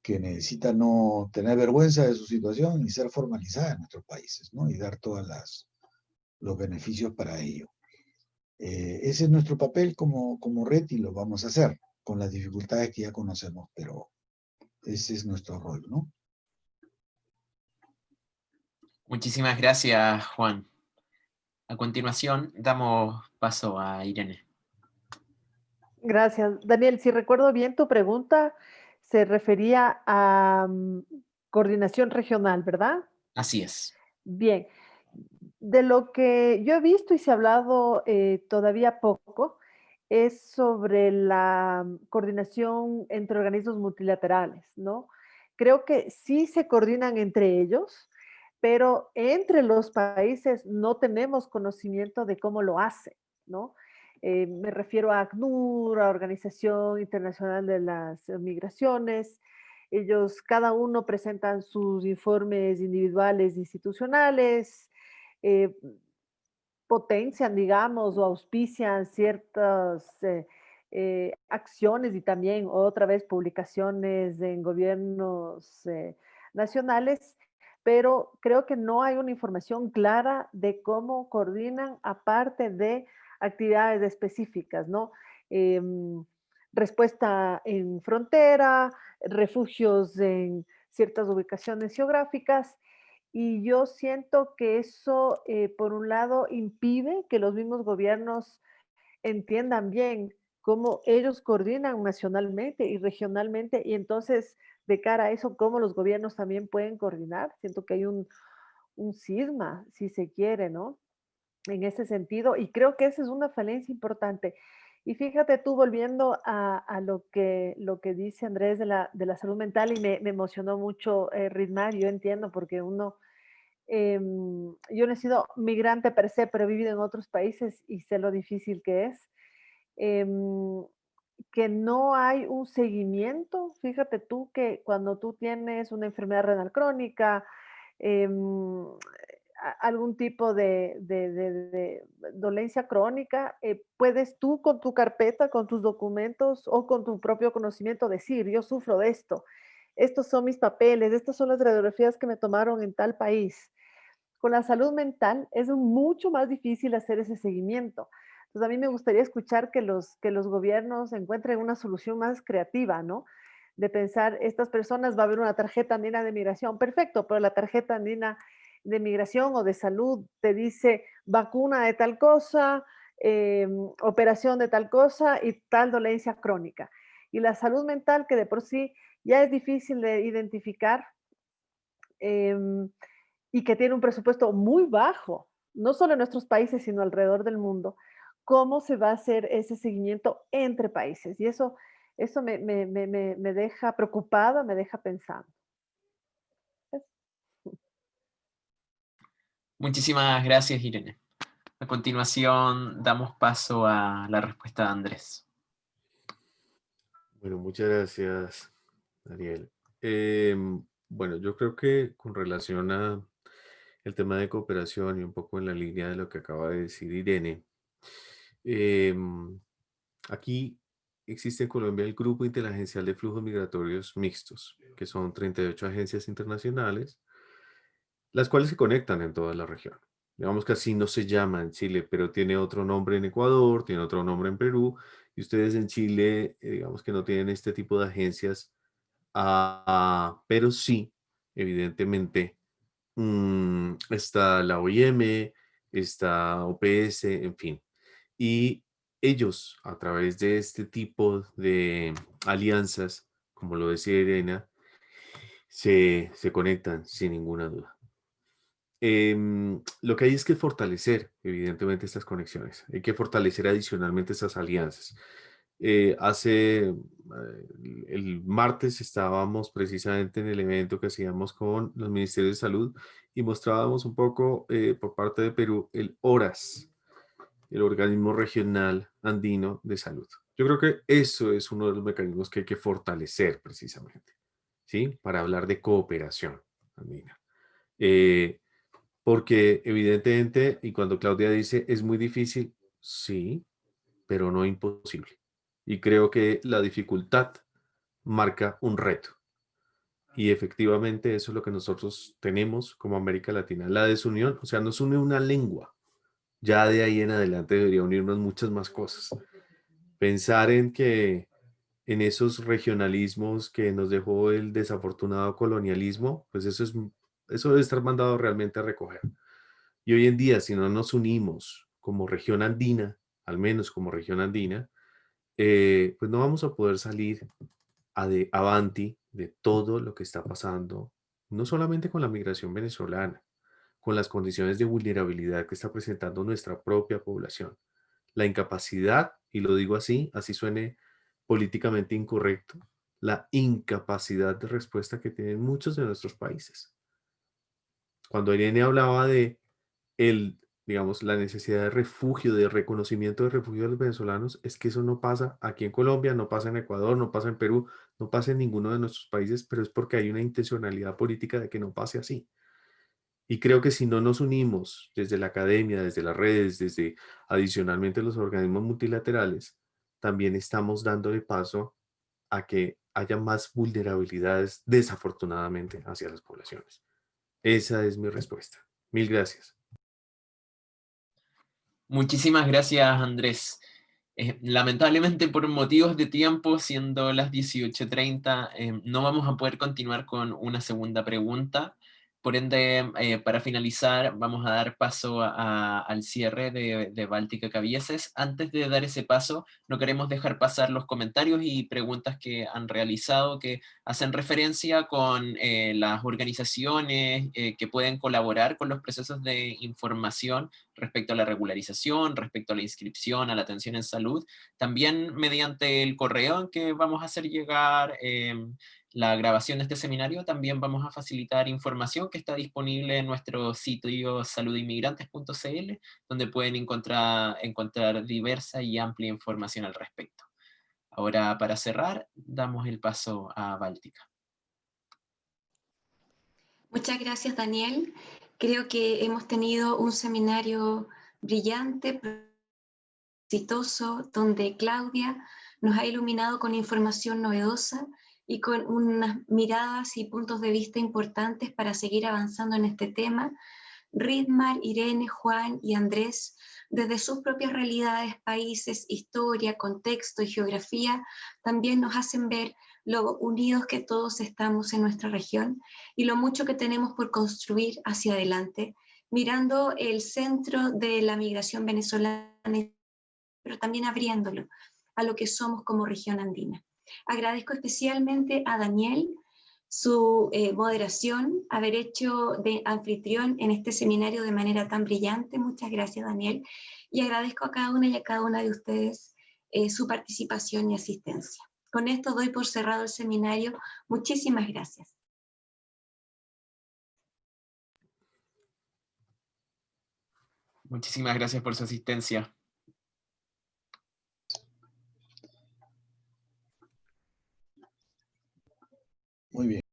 que necesita no tener vergüenza de su situación y ser formalizada en nuestros países, ¿no? Y dar todos los beneficios para ello. Ese es nuestro papel como red y lo vamos a hacer con las dificultades que ya conocemos, pero ese es nuestro rol, ¿no? Muchísimas gracias, Juan. A continuación, damos paso a Irene. Gracias. Daniel, si recuerdo bien, tu pregunta se refería a coordinación regional, ¿verdad? Así es. Bien. De lo que yo he visto y se ha hablado todavía poco, es sobre la coordinación entre organismos multilaterales, ¿no? Creo que sí se coordinan entre ellos, pero entre los países no tenemos conocimiento de cómo lo hacen, ¿no? Me refiero a ACNUR, a Organización Internacional de las Migraciones. Ellos, cada uno presentan sus informes individuales institucionales, eh, potencian, digamos, o auspician ciertas acciones y también otra vez publicaciones en gobiernos nacionales, pero creo que no hay una información clara de cómo coordinan aparte de actividades específicas, ¿no? Respuesta en frontera, refugios en ciertas ubicaciones geográficas, y yo siento que eso, por un lado, impide que los mismos gobiernos entiendan bien cómo ellos coordinan nacionalmente y regionalmente, y entonces, de cara a eso, cómo los gobiernos también pueden coordinar. Siento que hay un cisma, si se quiere, ¿no? En ese sentido, y creo que esa es una falencia importante. Y fíjate tú, volviendo a lo que dice Andrés de la salud mental, y me emocionó mucho, Ritmar, yo entiendo, porque uno yo no he sido migrante per se, pero he vivido en otros países y sé lo difícil que es. Em, que no hay un seguimiento. Fíjate tú que cuando tú tienes una enfermedad renal crónica, em, algún tipo de dolencia crónica, puedes tú con tu carpeta, con tus documentos o con tu propio conocimiento decir, yo sufro de esto, estos son mis papeles, estas son las radiografías que me tomaron en tal país. Con la salud mental es mucho más difícil hacer ese seguimiento. Entonces, a mí me gustaría escuchar que los gobiernos encuentren una solución más creativa, ¿no? De pensar, estas personas, va a haber una tarjeta andina de migración, perfecto, pero la tarjeta andina de migración o de salud te dice vacuna de tal cosa, operación de tal cosa y tal dolencia crónica. Y la salud mental, que de por sí ya es difícil de identificar, eh, y que tiene un presupuesto muy bajo, no solo en nuestros países, sino alrededor del mundo, ¿cómo se va a hacer ese seguimiento entre países? Y eso me deja preocupada, me deja pensando. Muchísimas gracias, Irene. A continuación, damos paso a la respuesta de Andrés. Bueno, muchas gracias, Daniel. Bueno, yo creo que con relación a el tema de cooperación y un poco en la línea de lo que acaba de decir Irene, em, aquí existe en Colombia el Grupo Interagencial de Flujos Migratorios Mixtos, que son 38 agencias internacionales, las cuales se conectan en toda la región. Digamos que así no se llama en Chile, pero tiene otro nombre en Ecuador, tiene otro nombre en Perú, y ustedes en Chile, digamos que no tienen este tipo de agencias, pero sí, evidentemente, está la OIM, está OPS, en fin. Y ellos, a través de este tipo de alianzas, como lo decía Irena, se conectan sin ninguna duda. Lo que hay es que fortalecer, evidentemente, estas conexiones. Hay que fortalecer adicionalmente esas alianzas. El martes estábamos precisamente en el evento que hacíamos con los ministerios de salud y mostrábamos un poco por parte de Perú el ORAS, el Organismo Regional Andino de Salud. Yo creo que eso es uno de los mecanismos que hay que fortalecer precisamente, ¿sí? Para hablar de cooperación andina. Porque evidentemente, y cuando Claudia dice es muy difícil, sí, pero no imposible. Y creo que la dificultad marca un reto. Y efectivamente eso es lo que nosotros tenemos como América Latina. La desunión, o sea, nos une una lengua, Ya de ahí en adelante debería unirnos muchas más cosas. Pensar en que en esos regionalismos que nos dejó el desafortunado colonialismo, pues eso debe estar mandado realmente a recoger. Y hoy en día, si no nos unimos como región andina, al menos como región andina, pues no vamos a poder salir avanti de todo lo que está pasando, no solamente con la migración venezolana, con las condiciones de vulnerabilidad que está presentando nuestra propia población. La incapacidad, y lo digo así, así suene políticamente incorrecto, la incapacidad de respuesta que tienen muchos de nuestros países. Cuando Irene hablaba de digamos, la necesidad de refugio, de reconocimiento de refugio de los venezolanos, es que eso no pasa aquí en Colombia, no pasa en Ecuador, no pasa en Perú, no pasa en ninguno de nuestros países, pero es porque hay una intencionalidad política de que no pase así. Y creo que si no nos unimos desde la academia, desde las redes, desde adicionalmente los organismos multilaterales, también estamos dándole paso a que haya más vulnerabilidades, desafortunadamente, hacia las poblaciones. Esa es mi respuesta. Mil gracias. Muchísimas gracias, Andrés. Lamentablemente por motivos de tiempo, siendo las 18:30, no vamos a poder continuar con una segunda pregunta. Por ende, para finalizar, vamos a dar paso al cierre de Báltica Cabieces. Antes de dar ese paso, no queremos dejar pasar los comentarios y preguntas que han realizado, que hacen referencia con las organizaciones que pueden colaborar con los procesos de información respecto a la regularización, respecto a la inscripción, a la atención en salud, también mediante el correo en que vamos a hacer llegar la grabación de este seminario, también vamos a facilitar información que está disponible en nuestro sitio saludinmigrantes.cl, donde pueden encontrar diversa y amplia información al respecto. Ahora, para cerrar, damos el paso a Báltica. Muchas gracias, Daniel. Creo que hemos tenido un seminario brillante, exitoso, donde Claudia nos ha iluminado con información novedosa y con unas miradas y puntos de vista importantes para seguir avanzando en este tema. Ridmar, Irene, Juan y Andrés, desde sus propias realidades, países, historia, contexto y geografía, también nos hacen ver lo unidos que todos estamos en nuestra región y lo mucho que tenemos por construir hacia adelante, mirando el centro de la migración venezolana, pero también abriéndolo a lo que somos como región andina. Agradezco especialmente a Daniel su moderación, haber hecho de anfitrión en este seminario de manera tan brillante. Muchas gracias, Daniel. Y agradezco a cada una y a cada una de ustedes su participación y asistencia. Con esto doy por cerrado el seminario. Muchísimas gracias. Muchísimas gracias por su asistencia. Muy bien.